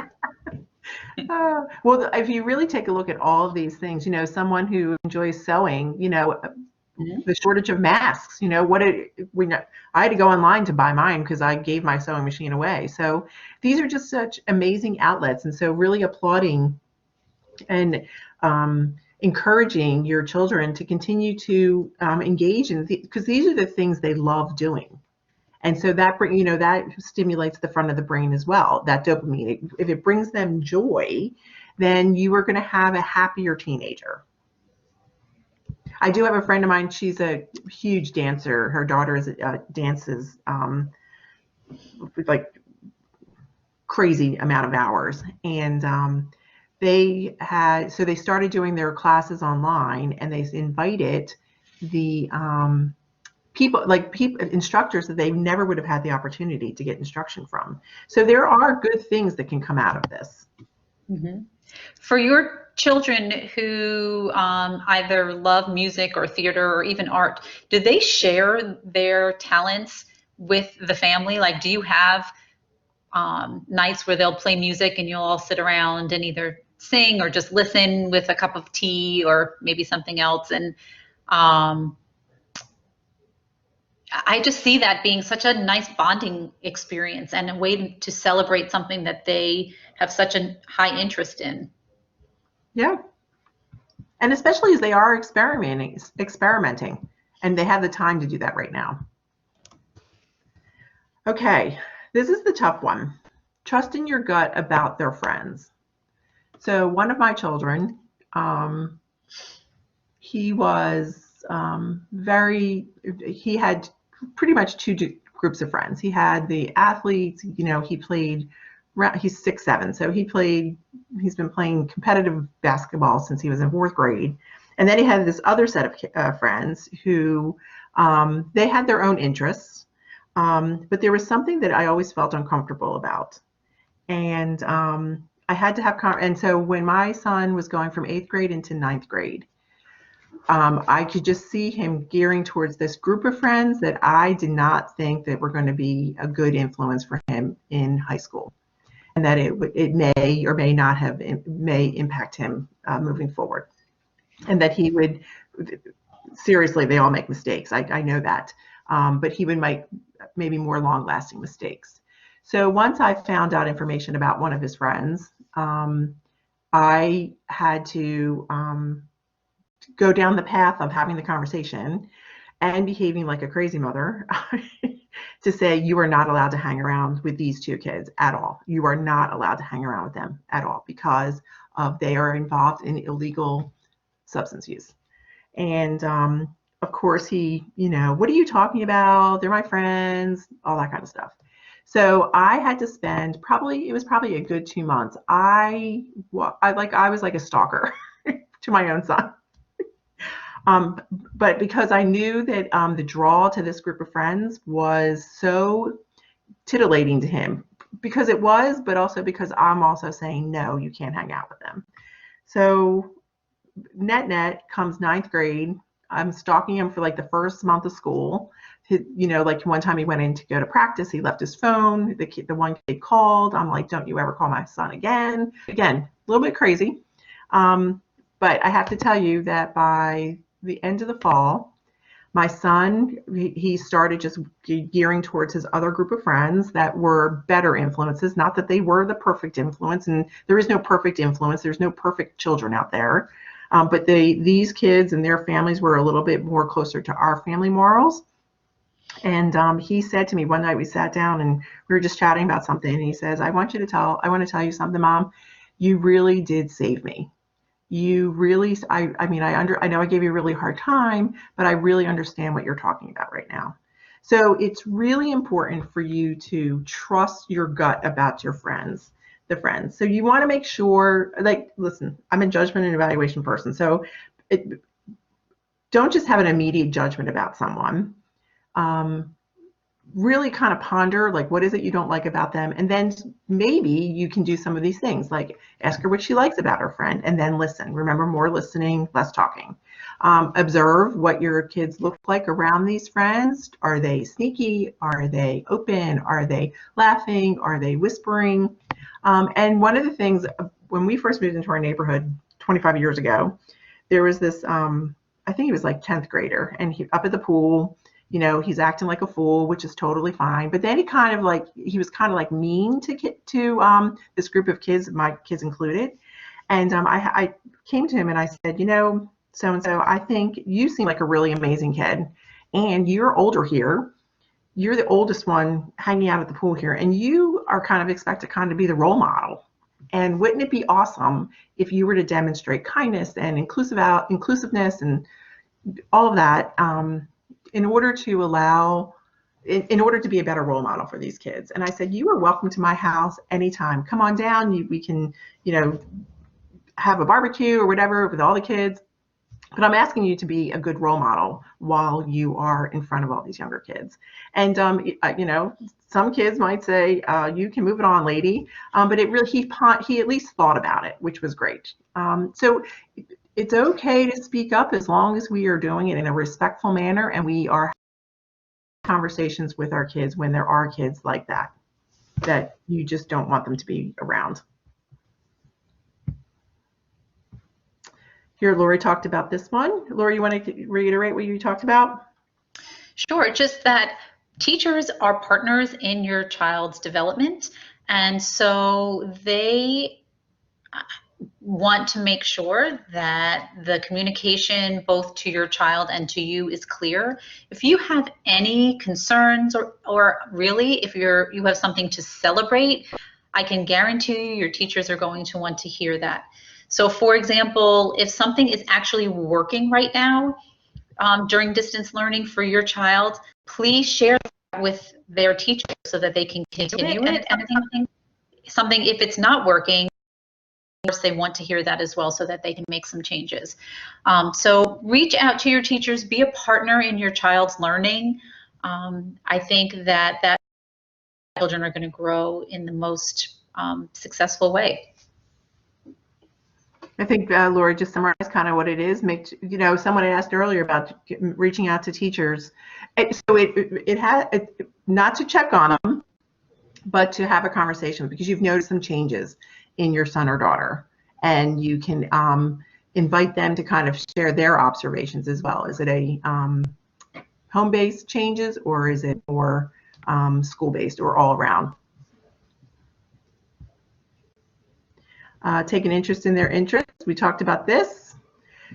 Well, if you really take a look at all of these things, someone who enjoys sewing, the shortage of masks, I had to go online to buy mine because I gave my sewing machine away. So these are just such amazing outlets. And so really applauding and encouraging your children to continue to engage in, because these are the things they love doing. And so that that stimulates the front of the brain as well, that dopamine. If it brings them joy, then you are going to have a happier teenager. I do have a friend of mine, she's a huge dancer. Her daughter dances with like crazy amount of hours. And they started doing their classes online, and they invited the instructors that they never would have had the opportunity to get instruction from. So there are good things that can come out of this. Mm-hmm. For your children who either love music or theater or even art, do they share their talents with the family? Like, do you have nights where they'll play music and you'll all sit around and either sing or just listen with a cup of tea or maybe something else? And I just see that being such a nice bonding experience and a way to celebrate something that they have such a high interest in. Yeah. And especially as they are experimenting, and they have the time to do that right now. Okay, this is the tough one. Trusting your gut about their friends. So one of my children, he had pretty much two groups of friends. He had the athletes, he played, he's 6'7", so he's been playing competitive basketball since he was in 4th grade. And then he had this other set of friends who, they had their own interests, but there was something that I always felt uncomfortable about. And I had to have, and so when my son was going from 8th grade into 9th grade, I could just see him gearing towards this group of friends that I did not think that were going to be a good influence for him in high school, and that it may or may not have, may impact him moving forward, and that he would, seriously, they all make mistakes. I know that, but he would make maybe more long-lasting mistakes. So once I found out information about one of his friends, I had to go down the path of having the conversation and behaving like a crazy mother to say, you are not allowed to hang around with these two kids at all. You are not allowed to hang around with them at all because they are involved in illegal substance use. And of course he, what are you talking about? They're my friends, all that kind of stuff. So I had to spend it was probably a good 2 months. I was like a stalker to my own son. But because I knew that the draw to this group of friends was so titillating to him, because it was, but also because I'm also saying, no, you can't hang out with them. So net comes 9th grade. I'm stalking him for like the first month of school. Like one time he went in to go to practice, he left his phone. The one kid called. I'm like, don't you ever call my son again. Again, a little bit crazy. But I have to tell you that by the end of the fall, my son, he started just gearing towards his other group of friends that were better influences. Not that they were the perfect influence, and there is no perfect influence. There's no perfect children out there. But these kids and their families were a little bit more closer to our family morals. And he said to me one night, we sat down and we were just chatting about something, and he says, I want to tell you something, Mom. You really did save me. You really, I know I gave you a really hard time, but I really understand what you're talking about right now. So it's really important for you to trust your gut about your friends, the friends. So you want to make sure, listen, I'm a judgment and evaluation person. So don't just have an immediate judgment about someone. Really kind of ponder, like, what is it you don't like about them? And then maybe you can do some of these things, like ask her what she likes about her friend, and then listen. Remember, more listening, less talking. Observe what your kids look like around these friends. Are they sneaky? Are they open? Are they laughing? Are they whispering? And one of the things, when we first moved into our neighborhood 25 years ago, there was this, I think he was like 10th grader, and he up at the pool, he's acting like a fool, which is totally fine. But then he was kind of like mean to this group of kids, my kids included. And I came to him and I said, so-and-so, I think you seem like a really amazing kid, and you're older here. You're the oldest one hanging out at the pool here, and you are kind of expected to be the role model. And wouldn't it be awesome if you were to demonstrate kindness and inclusiveness and all of that, in order to be a better role model for these kids? And I said, you are welcome to my house anytime. Come on down. We can, have a barbecue or whatever with all the kids. But I'm asking you to be a good role model while you are in front of all these younger kids. And, you know, some kids might say, you can move it on, lady. But it really, he at least thought about it, which was great. So it's okay to speak up as long as we are doing it in a respectful manner and we are having conversations with our kids when there are kids like that, that you just don't want them to be around. Here, Lori talked about this one. Lori, you want to reiterate what you talked about? Sure, just that teachers are partners in your child's development, and so they want to make sure that the communication both to your child and to you is clear. If you have any concerns or really if you have something to celebrate, I can guarantee you your teachers are going to want to hear that. So for example, if something is actually working right now during distance learning for your child, please share that with their teacher so that they can continue it. And something, if it's not working, they want to hear that as well so that they can make some changes. So reach out to your teachers, be a partner in your child's learning. I think that children are going to grow in the most successful way. I think Laura just summarized kind of what it is. You know, someone asked earlier about reaching out to teachers. So it has not to check on them, but to have a conversation because you've noticed some changes in your son or daughter, and you can invite them to kind of share their observations as well. Is it a home-based changes or is it more school-based or all around? Take an interest in their interests. We talked about this.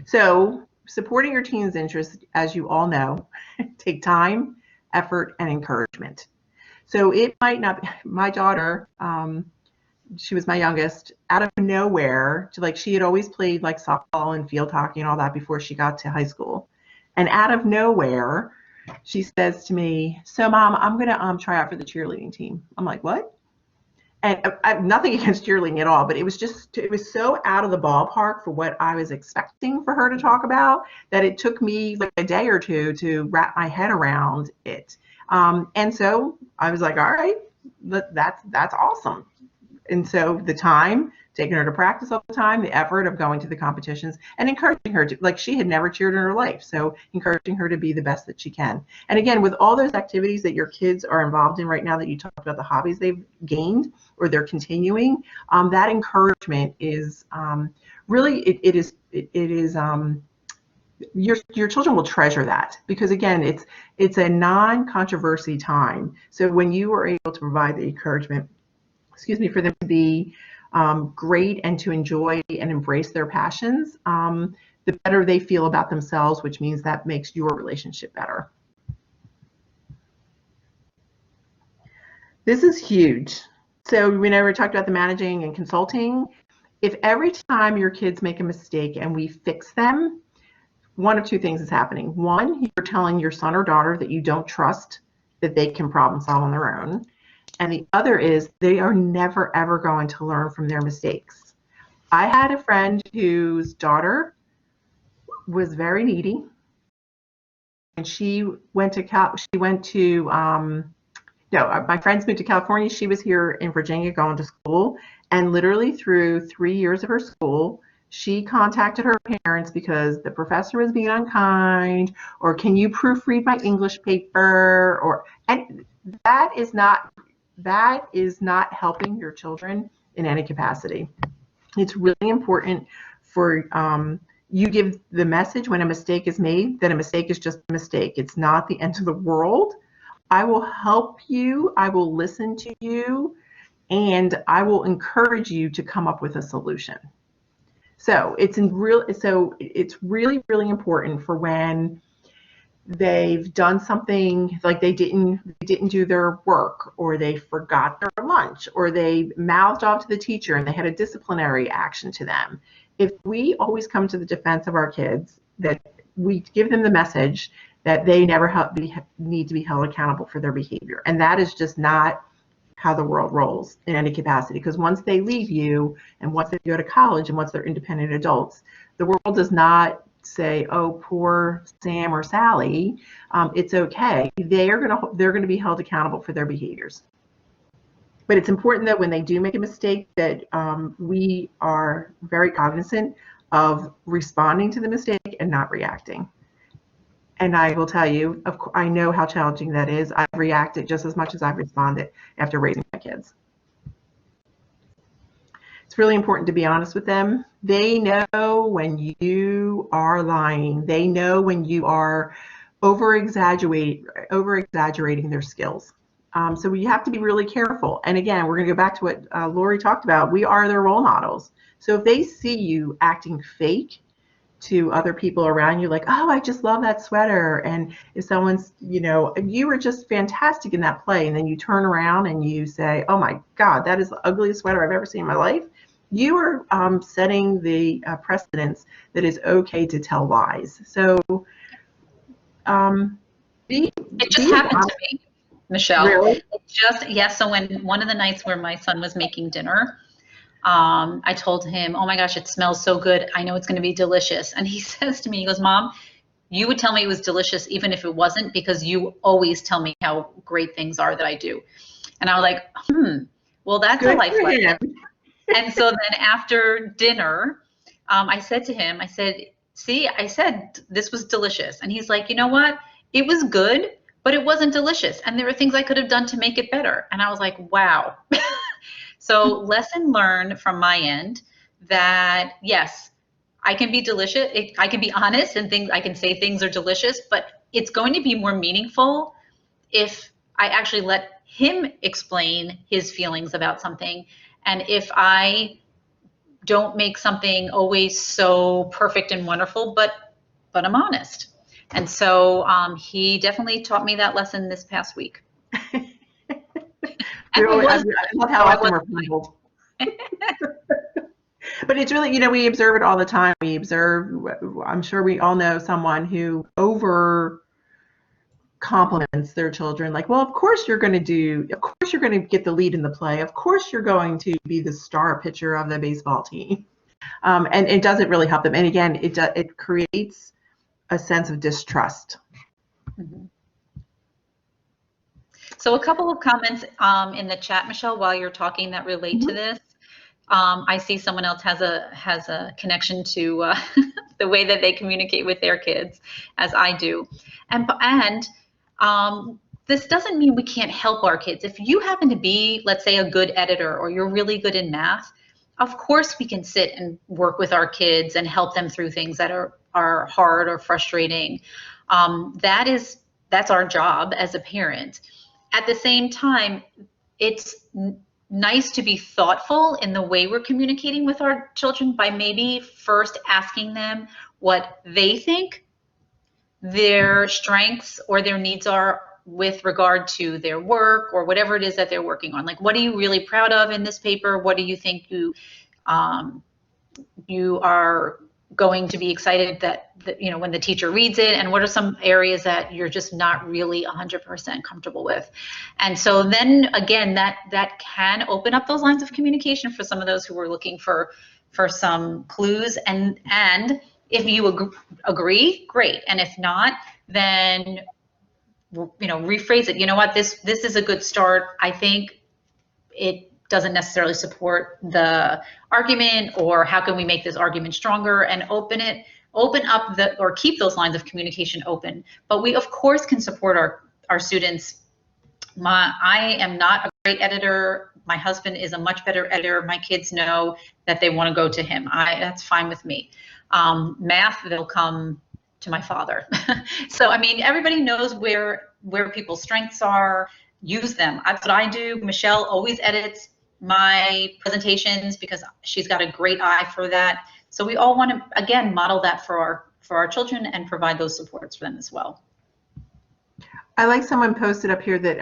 So supporting your teen's interests, as you all know, take time, effort, and encouragement. So it might not be, my daughter, she was my youngest, out of nowhere, she had always played like softball and field hockey and all that before she got to high school. And out of nowhere, she says to me, so Mom, I'm going to try out for the cheerleading team. I'm like, what? And I have nothing against cheerleading at all, but it was so out of the ballpark for what I was expecting for her to talk about that it took me like a day or two to wrap my head around it. And so I was like, all right, that's awesome. And so the time, taking her to practice all the time, the effort of going to the competitions and encouraging her to, like she had never cheered in her life. So encouraging her to be the best that she can. And again, with all those activities that your kids are involved in right now that you talked about the hobbies they've gained or they're continuing, that encouragement is really, it is your children will treasure that because again, it's a non-controversy time. So when you are able to provide the encouragement, for them to be great and to enjoy and embrace their passions, the better they feel about themselves, which means that makes your relationship better. This is huge. So we never talked about the managing and consulting. If every time your kids make a mistake and we fix them, one of two things is happening. One, you're telling your son or daughter that you don't trust that they can problem solve on their own. And the other is they are never, ever going to learn from their mistakes. I had a friend whose daughter was very needy. And she went to, my friends moved to California. She was here in Virginia going to school. And literally through 3 years of her school, she contacted her parents because the professor was being unkind, or can you proofread my English paper? And that is not helping your children in any capacity. It's really important for you give the message when a mistake is made that a mistake is just a mistake. It's not the end of the world. I will help you. I will listen to you, and I will encourage you to come up with a solution. So it's really, really important for when they've done something like they didn't do their work, or they forgot their lunch, or they mouthed off to the teacher and they had a disciplinary action to them. If we always come to the defense of our kids, that we give them the message that they never need to be held accountable for their behavior, and that is just not how the world rolls in any capacity. Because once they leave you and once they go to college and once they're independent adults, the world does not say, oh, poor Sam or Sally, it's okay. They're gonna be held accountable for their behaviors. But it's important that when they do make a mistake that we are very cognizant of responding to the mistake and not reacting. And I will tell you, I know how challenging that is. I've reacted just as much as I've responded after raising my kids. It's really important to be honest with them. They know when you are lying. They know when you are over-exaggerating their skills. So we have to be really careful. And again, we're going to go back to what Lori talked about. We are their role models. So if they see you acting fake to other people around you, like, oh, I just love that sweater. And if someone's, you were just fantastic in that play, and then you turn around and you say, oh my God, that is the ugliest sweater I've ever seen in my life. You are setting the precedence that is okay to tell lies. So it just happened to me, Michele. Really? Yes. So when one of the nights where my son was making dinner, I told him, oh my gosh, it smells so good. I know it's going to be delicious. And he says to me, he goes, Mom, you would tell me it was delicious even if it wasn't, because you always tell me how great things are that I do. And I was like, well, that's a life lesson. And so then after dinner, I said to him, I said, this was delicious. And he's like, you know what? It was good, but it wasn't delicious. And there were things I could have done to make it better. And I was like, wow. So lesson learned from my end that yes, I can be delicious. I can be honest and I can say things are delicious, but it's going to be more meaningful if I actually let him explain his feelings about something. And if I don't make something always so perfect and wonderful, but I'm honest. And so he definitely taught me that lesson this past week. I love how often we're humbled. But it's really, we observe it all the time. We observe, I'm sure we all know someone who over compliments their children, like, well, of course you're going to get the lead in the play. Of course you're going to be the star pitcher of the baseball team. And it doesn't really help them. And again, it creates a sense of distrust. Mm-hmm. So a couple of comments in the chat, Michele, while you're talking that relate to this. I see someone else has a connection to the way that they communicate with their kids, as I do. And this doesn't mean we can't help our kids. If you happen to be, let's say, a good editor, or you're really good in math, of course we can sit and work with our kids and help them through things that are hard or frustrating. That's our job as a parent. At the same time, it's nice to be thoughtful in the way we're communicating with our children by maybe first asking them what they think their strengths or their needs are with regard to their work or whatever it is that they're working on. Like, what are you really proud of in this paper? What do you think you are going to be excited that when the teacher reads it, and what are some areas that you're just not really 100% comfortable with? And so then again, that can open up those lines of communication for some of those who are looking for some clues. And if you agree, great. And if not, then rephrase it. You know what, this is a good start. I think it doesn't necessarily support the argument, or how can we make this argument stronger, and open up or keep those lines of communication open. But we of course can support our students. I am not a great editor. My husband is a much better editor. My kids know that they want to go to him. That's fine with me. Math, they'll come to my father. So I mean, everybody knows where people's strengths are. Use them. That's what I do. Michele always edits my presentations because she's got a great eye for that. So we all want to, again, model that for our children and provide those supports for them as well. I like someone posted up here that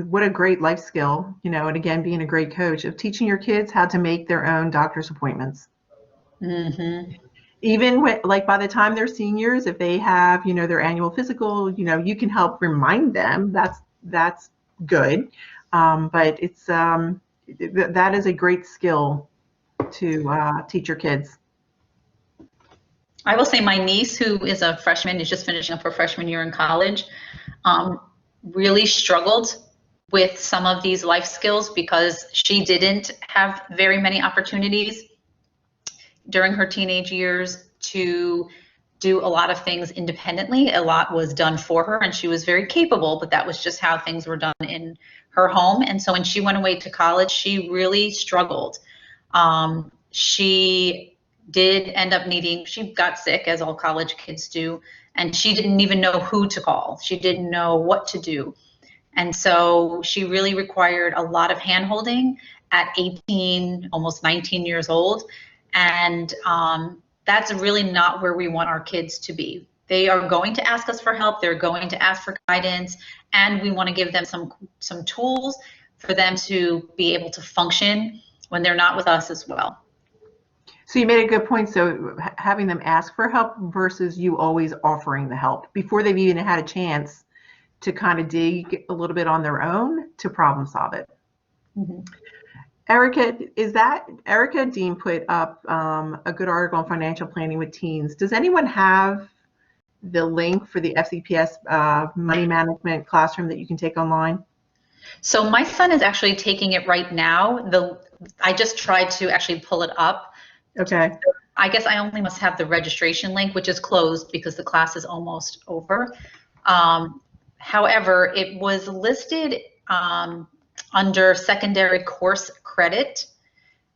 what a great life skill, and again, being a great coach, of teaching your kids how to make their own doctor's appointments. Mm-hmm. Even like by the time they're seniors, if they have, their annual physical, you can help remind them. That's good. But it's that is a great skill to teach your kids. I will say my niece, who is a freshman, is just finishing up her freshman year in college, really struggled with some of these life skills because she didn't have very many opportunities during her teenage years to do a lot of things independently. A lot was done for her, and she was very capable, but that was just how things were done in her home. And so when she went away to college, she really struggled. She did end up needing, she got sick, as all college kids do, and she didn't even know who to call. She didn't know what to do. And so she really required a lot of handholding at 18, almost 19 years old. And that's really not where we want our kids to be. They are going to ask us for help. They're going to ask for guidance. And we want to give them some tools for them to be able to function when they're not with us as well. So you made a good point. So having them ask for help versus you always offering the help before they've even had a chance to kind of dig a little bit on their own to problem solve it. Mm-hmm. Erica Dean put up a good article on financial planning with teens. Does anyone have the link for the FCPS money management classroom that you can take online? So my son is actually taking it right now. I just tried to actually pull it up. Okay. I guess I only must have the registration link, which is closed because the class is almost over. However, it was listed under secondary course credit,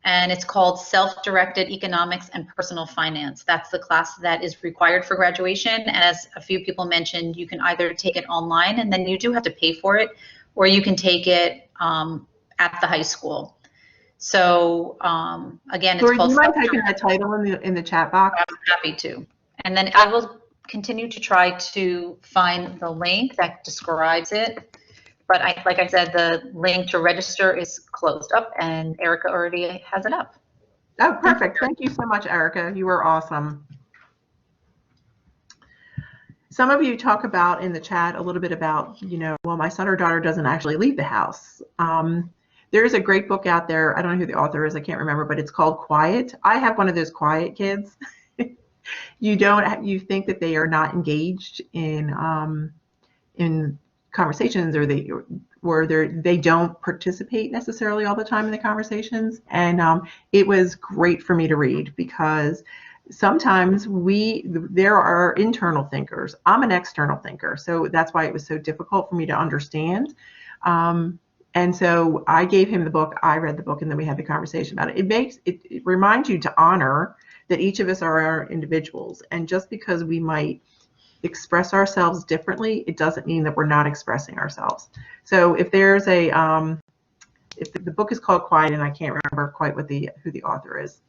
and it's called Self-Directed Economics and Personal Finance. That's the class that is required for graduation. And as a few people mentioned, you can either take it online, and then you do have to pay for it, or you can take it at the high school. So again, it's called. Do you mind typing that title in the chat box? I'm happy to. And then I will continue to try to find the link that describes it. But like I said, the link to register is closed up, and Erica already has it up. Oh, perfect. Thank you so much, Erica. You were awesome. Some of you talk about in the chat a little bit about, well, my son or daughter doesn't actually leave the house. There's a great book out there. I don't know who the author is. I can't remember, but it's called Quiet. I have one of those quiet kids. You think that they are not engaged in conversations, or they don't participate necessarily all the time in the conversations. And it was great for me to read because sometimes there are internal thinkers. I'm an external thinker, so that's why it was so difficult for me to understand. And so I gave him the book, I read the book, and then we had the conversation about it. It reminds you to honor that each of us are our individuals. And just because we might express ourselves differently, it doesn't mean that we're not expressing ourselves. So if there's if the book is called Quiet, and I can't remember quite who the author is.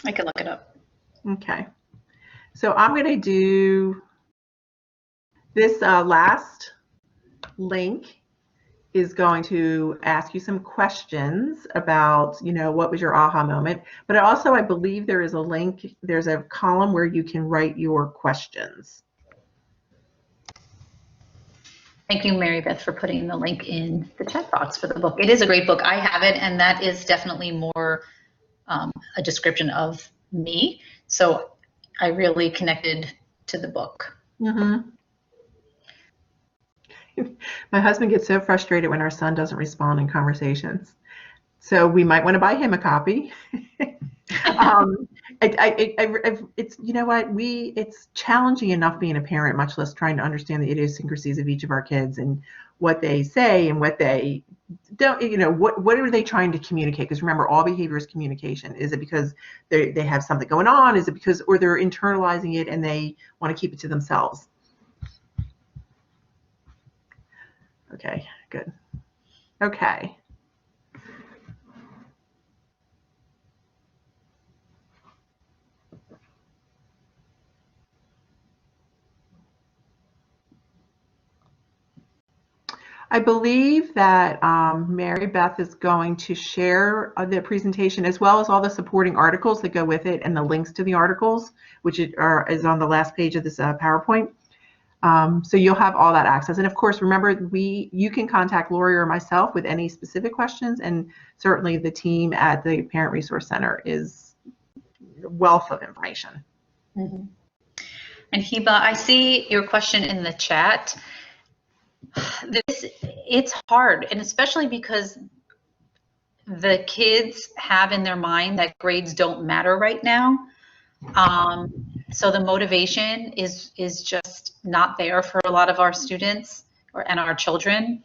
I can look it up. Okay. So I'm going to do this last link is going to ask you some questions about, what was your aha moment. But also, I believe there is a link, there's a column where you can write your questions. Thank you, Mary Beth, for putting the link in the chat box for the book. It is a great book. I have it, and that is definitely more a description of me. So I really connected to the book. Mm-hmm. My husband gets so frustrated when our son doesn't respond in conversations. So we might want to buy him a copy. It's, it's challenging enough being a parent, much less trying to understand the idiosyncrasies of each of our kids and what they say and what they don't, what are they trying to communicate? Because remember, all behavior is communication. Is it because they have something going on? Is it because, or they're internalizing it and they want to keep it to themselves? Okay, good. Okay. I believe that Mary Beth is going to share the presentation as well as all the supporting articles that go with it and the links to the articles, which is on the last page of this PowerPoint. So you'll have all that access. And of course, remember, you can contact Lori or myself with any specific questions, and certainly the team at the Parent Resource Center is a wealth of information. Mm-hmm. And Hiba, I see your question in the chat. It's hard, and especially because the kids have in their mind that grades don't matter right now. So the motivation is just not there for a lot of our students and our children.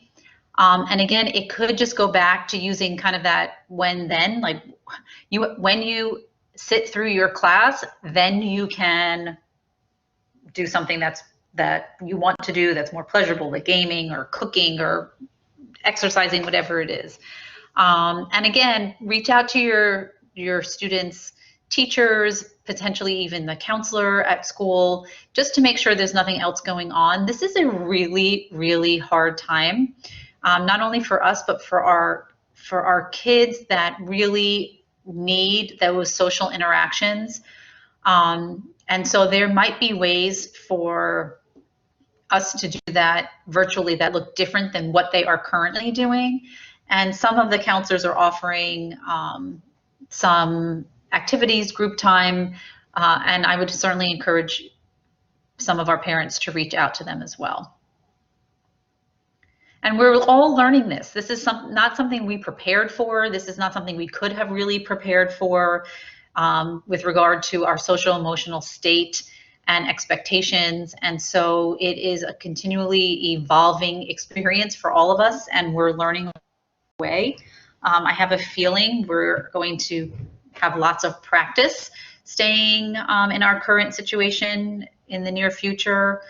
And again, it could just go back to using kind of that when then, like when you sit through your class, then you can do something that you want to do that's more pleasurable, like gaming or cooking or exercising, whatever it is. And again, reach out to your students' teachers, potentially even the counselor at school, just to make sure there's nothing else going on. This is a really, really hard time, not only for us, but for our kids that really need those social interactions. And so there might be ways for us to do that virtually that look different than what they are currently doing. And some of the counselors are offering some activities, group time, and I would certainly encourage some of our parents to reach out to them as well. And we're all learning this. This is not something we prepared for. This is not something we could have really prepared for with regard to our social emotional state and expectations. And so it is a continually evolving experience for all of us, and we're learning way. I have a feeling we're going to have lots of practice staying in our current situation in the near future.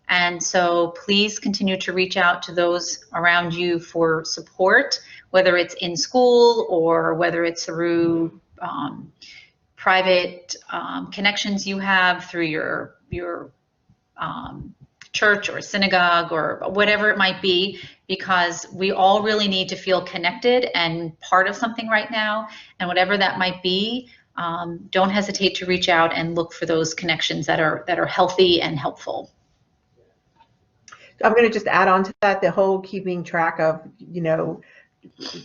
And so please continue to reach out to those around you for support, whether it's in school or whether it's through private connections you have through your church or synagogue or whatever it might be, because we all really need to feel connected and part of something right now. And whatever that might be, don't hesitate to reach out and look for those connections that are healthy and helpful. I'm going to just add on to that, the whole keeping track of,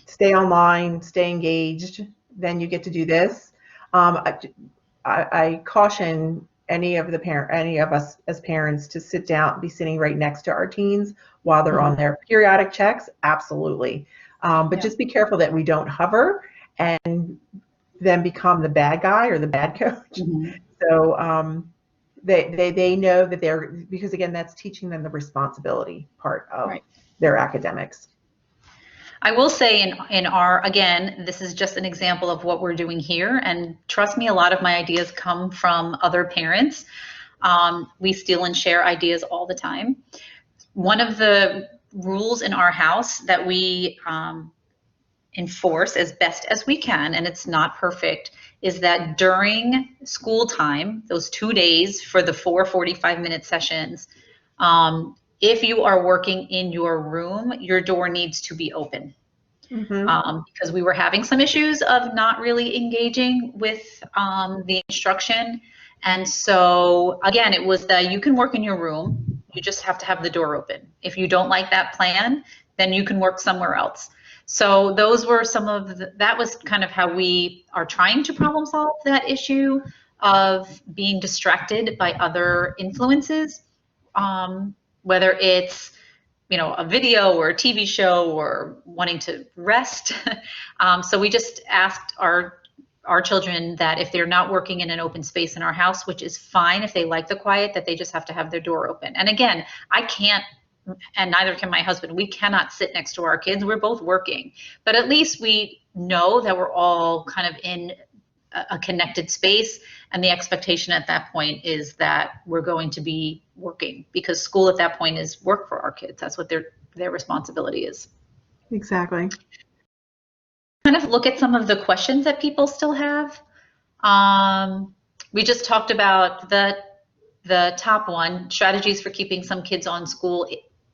stay online, stay engaged, then you get to do this. I caution any of us as parents to be sitting right next to our teens while they're on their periodic checks. Absolutely. But just be careful that we don't hover and then become the bad guy or the bad coach. Mm-hmm. So they know that because again, that's teaching them the responsibility part of their academics. I will say again, this is just an example of what we're doing here. And trust me, a lot of my ideas come from other parents. We steal and share ideas all the time. One of the rules in our house that we enforce as best as we can, and it's not perfect, is that during school time, those 2 days for the 4 45-minute sessions, if you are working in your room, your door needs to be open. Mm-hmm. Because we were having some issues of not really engaging with the instruction. And so again, it was that you can work in your room, you just have to have the door open. If you don't like that plan, then you can work somewhere else. So those were that was kind of how we are trying to problem solve that issue of being distracted by other influences, whether it's a video or a TV show or wanting to rest. So we just asked our children that if they're not working in an open space in our house, which is fine if they like the quiet, that they just have to have their door open. And again, I can't, and neither can my husband, we cannot sit next to our kids. We're both working. But at least we know that we're all kind of in a connected space, and the expectation at that point is that we're going to be working, because school at that point is work for our kids. That's what their responsibility is. Exactly. Kind of look at some of the questions that people still have. We just talked about the top one, strategies for keeping some kids on school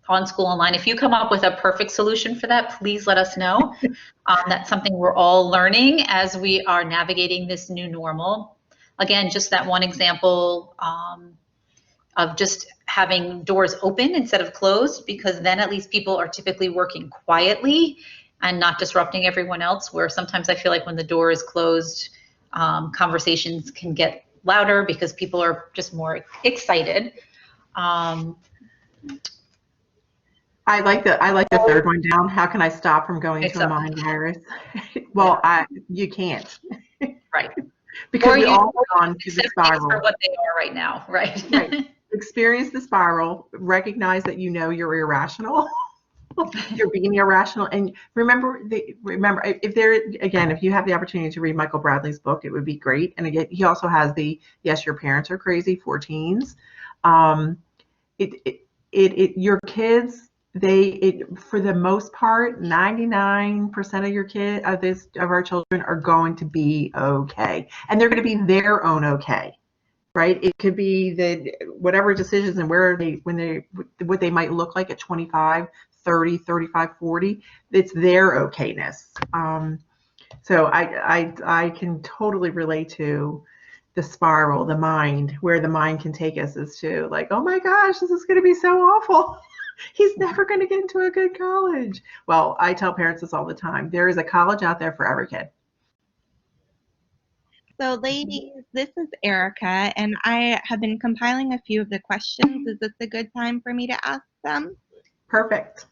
online. If you come up with a perfect solution for that, please let us know. That's something we're all learning as we are navigating this new normal. Again, just that one example of just having doors open instead of closed, because then at least people are typically working quietly and not disrupting everyone else, where sometimes I feel like when the door is closed, conversations can get louder because people are just more excited. I like the third one down. How can I stop from going to a mind virus? Well, you can't. Right. Because or we you all gone to the spiral. For what they are right now, right? Right. Experience the spiral. Recognize that you're irrational. You're being irrational, and remember if you have the opportunity to read Michael Bradley's book, it would be great. And again, he also has the Yes, Your Parents Are Crazy for teens. Your kids, for the most part, 99% of your of our children are going to be okay, and they're going to be their own okay. Right? It could be that whatever decisions and what they might look like at 25, 30, 35, 40, it's their okayness. So I can totally relate to the spiral, the mind, where the mind can take us is to like, oh my gosh, this is going to be so awful. He's never going to get into a good college. Well, I tell parents this all the time. There is a college out there for every kid. So ladies, this is Erica, and I have been compiling a few of the questions. Is this a good time for me to ask them? Perfect.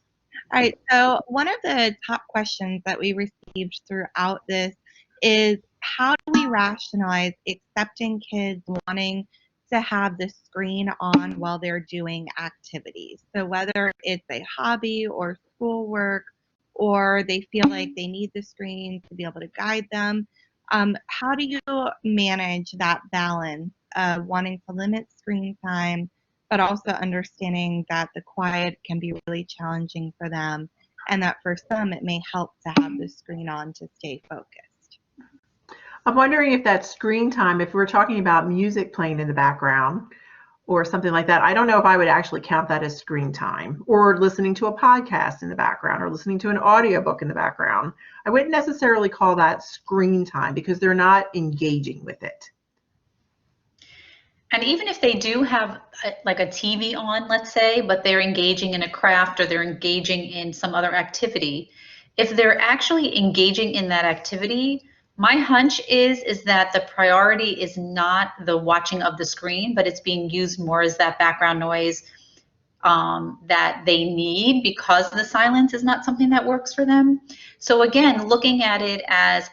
All right, so one of the top questions that we received throughout this is, how do we rationalize accepting kids wanting to have the screen on while they're doing activities? So whether it's a hobby or schoolwork, or they feel like they need the screen to be able to guide them, how do you manage that balance of wanting to limit screen time, but also understanding that the quiet can be really challenging for them, and that for some it may help to have the screen on to stay focused? I'm wondering if that screen time, if we're talking about music playing in the background or something like that, I don't know if I would actually count that as screen time, or listening to a podcast in the background, or listening to an audiobook in the background. I wouldn't necessarily call that screen time because they're not engaging with it. And even if they do have like a TV on, let's say, but they're engaging in a craft or they're engaging in some other activity, if they're actually engaging in that activity, my hunch is that the priority is not the watching of the screen, but it's being used more as that background noise that they need, because the silence is not something that works for them. So again, looking at it as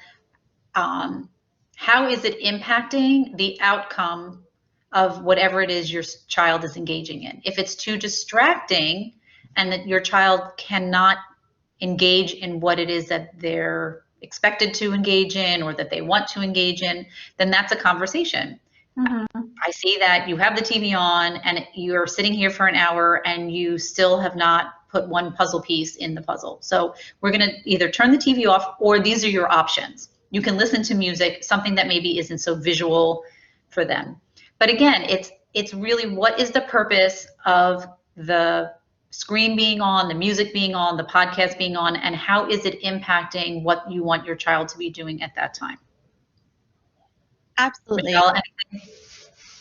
how is it impacting the outcome of whatever it is your child is engaging in. If it's too distracting and that your child cannot engage in what it is that they're expected to engage in or that they want to engage in, then that's a conversation. Mm-hmm. I see that you have the TV on and you're sitting here for an hour and you still have not put one puzzle piece in the puzzle. So we're going to either turn the TV off, or these are your options. You can listen to music, something that maybe isn't so visual for them. But again, it's really, what is the purpose of the screen being on, the music being on, the podcast being on, and how is it impacting what you want your child to be doing at that time? Absolutely. Michele, anything?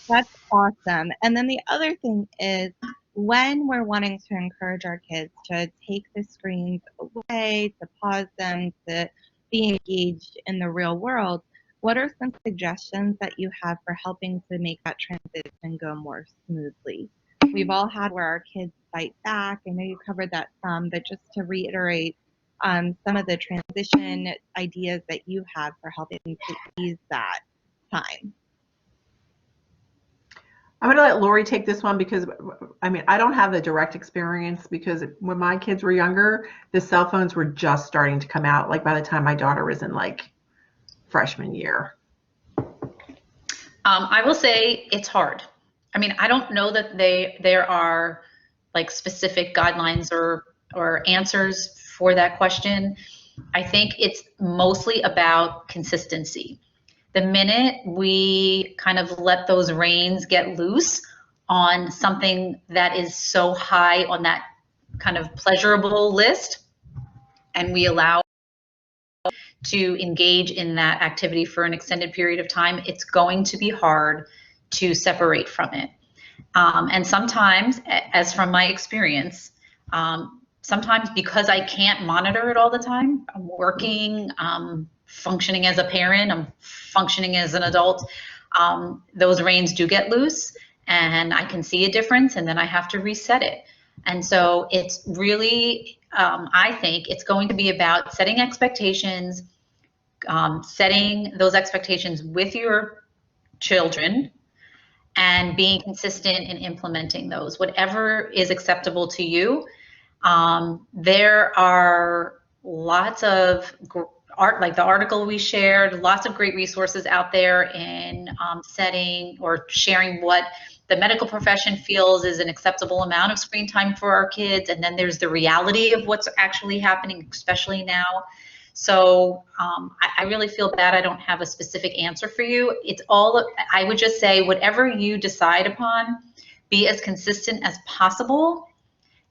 That's awesome. And then the other thing is, when we're wanting to encourage our kids to take the screens away, to pause them, to be engaged in the real world, what are some suggestions that you have for helping to make that transition go more smoothly? We've all had where our kids fight back. I know you covered that some, but just to reiterate some of the transition ideas that you have for helping to ease that time. I'm going to let Lori take this one because, I mean, I don't have the direct experience, because when my kids were younger, the cell phones were just starting to come out, like by the time my daughter was in like freshman year. I will say it's hard. I mean, I don't know that there are like specific guidelines or answers for that question. I think it's mostly about consistency. The minute we kind of let those reins get loose on something that is so high on that kind of pleasurable list, and we allow to engage in that activity for an extended period of time, it's going to be hard to separate from it. And sometimes, as from my experience, sometimes because I can't monitor it all the time, I'm working, functioning as a parent, I'm functioning as an adult, those reins do get loose and I can see a difference and then I have to reset it. And so it's really, I think it's going to be about setting expectations, setting those expectations with your children, and being consistent in implementing those, whatever is acceptable to you. There are lots of art, like the article we shared, lots of great resources out there in setting or sharing what the medical profession feels is an acceptable amount of screen time for our kids. And then there's the reality of what's actually happening, especially now. So I really feel bad I don't have a specific answer for you. It's all, I would just say, whatever you decide upon, be as consistent as possible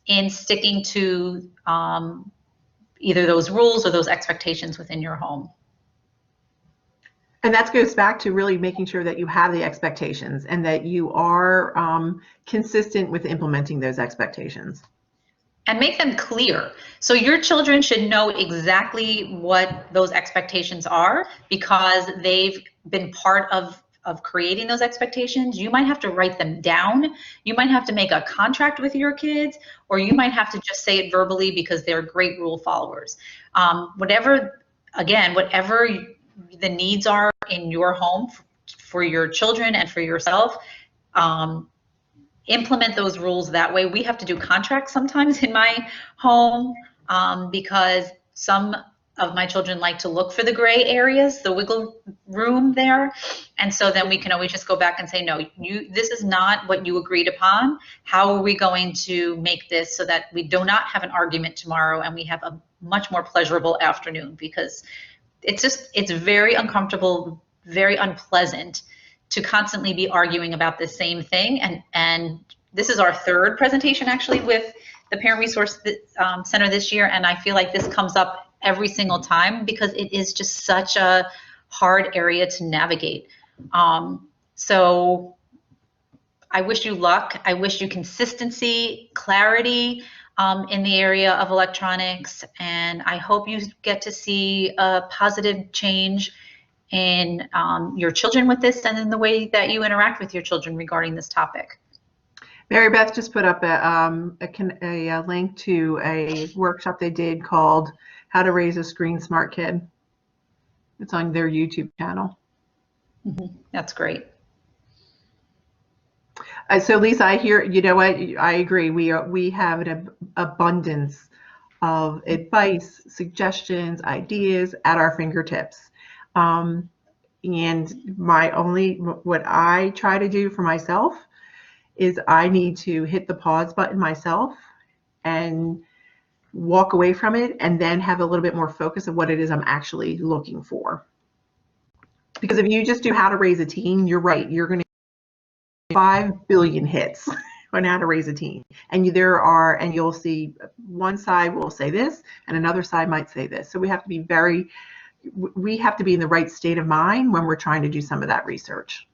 in sticking to either those rules or those expectations within your home. And that goes back to really making sure that you have the expectations and that you are consistent with implementing those expectations. And make them clear. So your children should know exactly what those expectations are because they've been part of creating those expectations. You might have to write them down. You might have to make a contract with your kids, or you might have to just say it verbally because they're great rule followers. Whatever the needs are in your home for your children and for yourself, implement those rules that way. We have to do contracts sometimes in my home because some of my children like to look for the gray areas, the wiggle room there. And so then we can always just go back and say, no, this is not what you agreed upon. How are we going to make this so that we do not have an argument tomorrow and we have a much more pleasurable afternoon? Because it's very uncomfortable, very unpleasant to constantly be arguing about the same thing. And this is our third presentation actually with the Parent Resource Center this year. And I feel like this comes up every single time because it is just such a hard area to navigate. So I wish you luck. I wish you consistency, clarity in the area of electronics. And I hope you get to see a positive change in your children with this and in the way that you interact with your children regarding this topic. Mary Beth just put up a link to a workshop they did called How to Raise a Screen Smart Kid. It's on their YouTube channel. Mm-hmm. That's great. So Lisa, I hear, you know what, I agree. We have an abundance of advice, suggestions, ideas at our fingertips. And what I try to do for myself is I need to hit the pause button myself and walk away from it and then have a little bit more focus of what it is I'm actually looking for. Because if you just do how to raise a teen, you're right, you're going to get 5 billion hits on how to raise a teen. And you'll see one side will say this and another side might say this. So we have to be in the right state of mind when we're trying to do some of that research.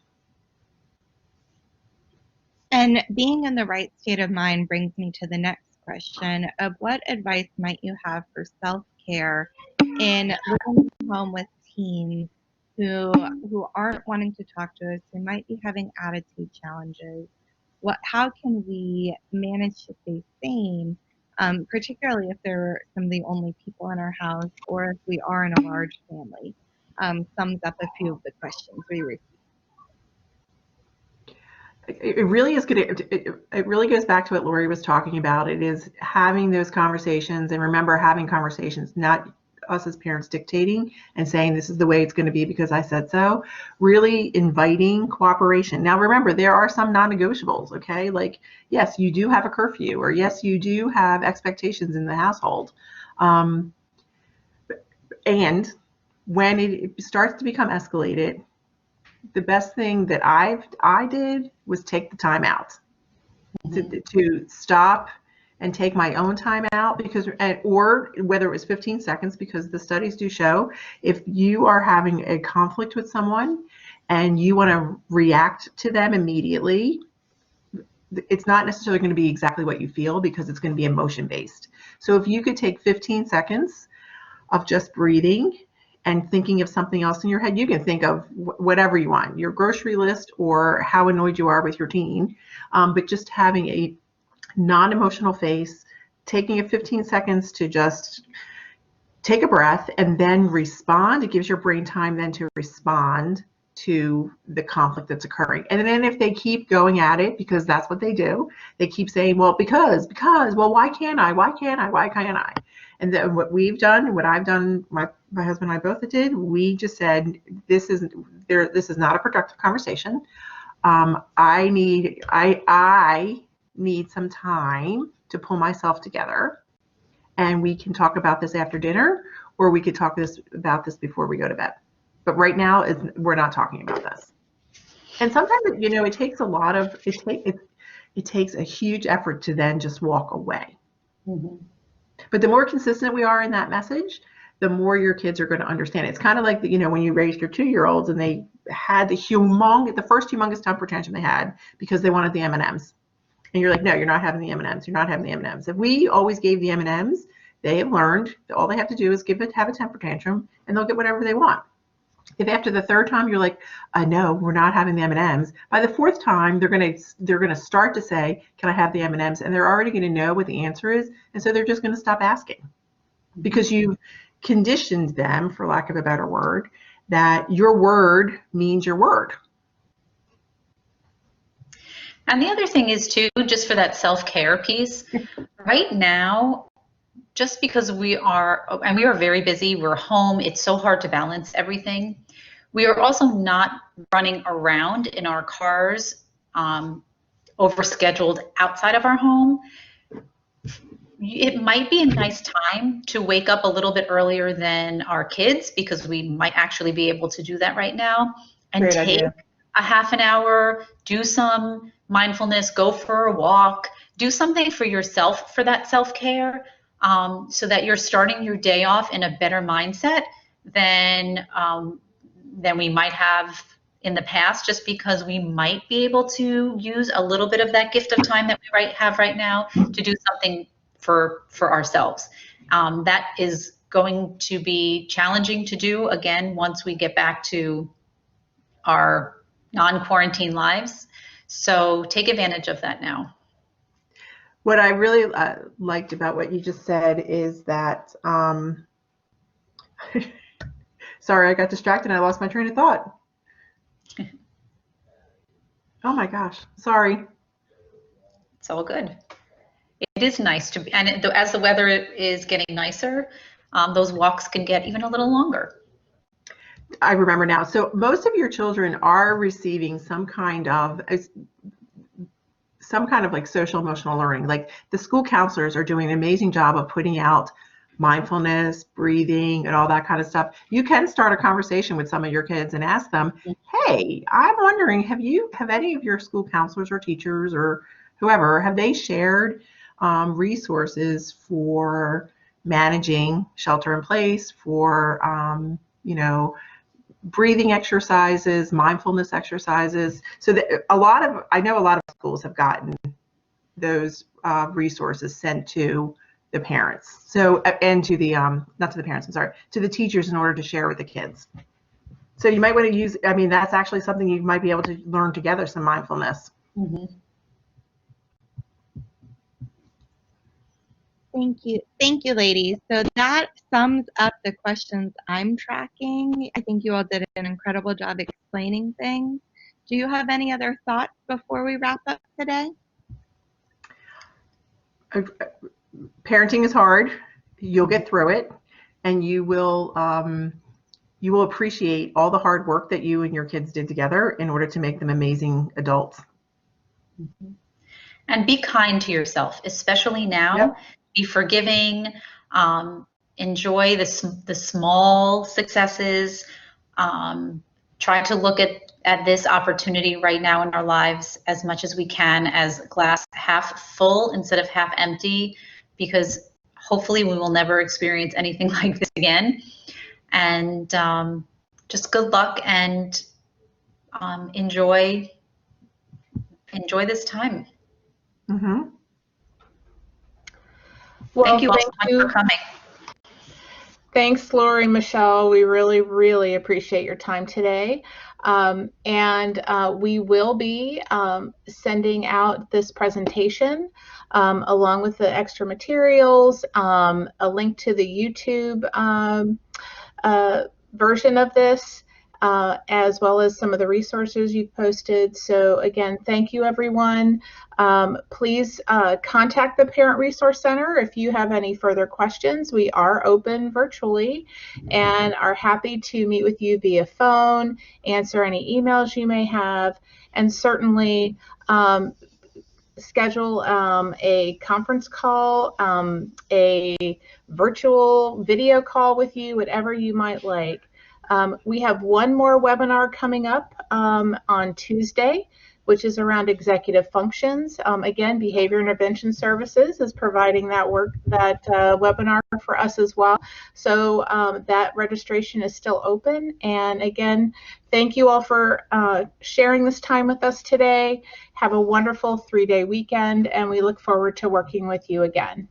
And being in the right state of mind brings me to the next question of what advice might you have for self-care in living at home with teens who aren't wanting to talk to us, who might be having attitude challenges? How can we manage to stay sane, particularly if they're some of the only people in our house or if we are in a large family? Sums up a few of the questions we received. It really is good. It really goes back to what Lori was talking about. It is having those conversations, and remember, having conversations, not us as parents dictating and saying this is the way it's going to be because I said so. Really inviting cooperation. Now remember, there are some non-negotiables, okay? Like, yes, you do have a curfew, or yes, you do have expectations in the household. And when it starts to become escalated, the best thing that I did was take the time out to stop and take my own time out, because, or whether it was 15 seconds, because the studies do show if you are having a conflict with someone and you want to react to them immediately, it's not necessarily going to be exactly what you feel, because it's going to be emotion based. So if you could take 15 seconds of just breathing and thinking of something else in your head, you can think of whatever you want, your grocery list or how annoyed you are with your teen, but just having a non-emotional face, taking a 15 seconds to just take a breath and then respond. It gives your brain time then to respond to the conflict that's occurring. And then if they keep going at it, because that's what they do, they keep saying, well, because, well, why can't I? Why can't I? And then what we've done, what I've done, my husband and I both did, we just said, this is not a productive conversation. I need some time to pull myself together, and we can talk about this after dinner, or we could talk about this before we go to bed. But right now, we're not talking about this. And sometimes, it takes a lot of, it takes a huge effort to then just walk away. Mm-hmm. But the more consistent we are in that message, the more your kids are going to understand. It's kind of like, when you raised your 2-year-olds and they had the first humongous temper tantrum they had because they wanted the M&Ms. And you're like, no, you're not having the M&Ms. You're not having the M&Ms. If we always gave the M&Ms, they have learned that all they have to do is have a temper tantrum and they'll get whatever they want. If after the 3rd time you're like, no, we're not having the M&Ms, by the 4th time they're gonna start to say, can I have the M&Ms? And they're already gonna know what the answer is, and so they're just gonna stop asking, because you've conditioned them, for lack of a better word, that your word means your word. And the other thing is too, just for that self-care piece, right now, just because we are very busy, we're home, it's so hard to balance everything. We are also not running around in our cars, overscheduled outside of our home. It might be a nice time to wake up a little bit earlier than our kids, because we might actually be able to do that right now, and Great take idea. a half an hour, do some mindfulness, go for a walk, do something for yourself for that self-care. So that you're starting your day off in a better mindset than we might have in the past, just because we might be able to use a little bit of that gift of time that we have right now to do something for ourselves. That is going to be challenging to do, again, once we get back to our non-quarantine lives. So take advantage of that now. What I really liked about what you just said is that, sorry, I got distracted and I lost my train of thought. Oh my gosh, sorry. It's all good. It is nice to be, and as the weather is getting nicer, those walks can get even a little longer. I remember now. So most of your children are receiving some kind of like social emotional learning. Like the school counselors are doing an amazing job of putting out mindfulness, breathing, and all that kind of stuff. You can start a conversation with some of your kids and ask them, hey, I'm wondering, have any of your school counselors or teachers or whoever, have they shared resources for managing shelter in place, for breathing exercises, mindfulness exercises? So that I know a lot of schools have gotten those resources sent to the parents. So, and to the, not to the parents, I'm sorry, to the teachers in order to share with the kids. So you might want to use, that's actually something you might be able to learn together, some mindfulness. Mm-hmm. Thank you, ladies. So that sums up the questions I'm tracking. I think you all did an incredible job explaining things. Do you have any other thoughts before we wrap up today? Parenting is hard. You'll get through it, and you will appreciate all the hard work that you and your kids did together in order to make them amazing adults. Mm-hmm. And be kind to yourself, especially now. Yep. Be forgiving. Enjoy the small successes. Try to look at this opportunity right now in our lives as much as we can as glass half full instead of half empty, because hopefully we will never experience anything like this again. And just good luck, and enjoy this time. Mm-hmm. Well, Thank you all so much for coming. Thanks, Lori and Michelle. We really, really appreciate your time today. We will be sending out this presentation along with the extra materials, a link to the YouTube version of this, as well as some of the resources you've posted. So again, thank you, everyone. Please contact the Parent Resource Center if you have any further questions. We are open virtually and are happy to meet with you via phone, answer any emails you may have, and certainly schedule a conference call, a virtual video call with you, whatever you might like. We have one more webinar coming up on Tuesday, which is around executive functions. Again, Behavior Intervention Services is providing that webinar for us as well. So that registration is still open. And again, thank you all for sharing this time with us today. Have a wonderful 3-day weekend, and we look forward to working with you again.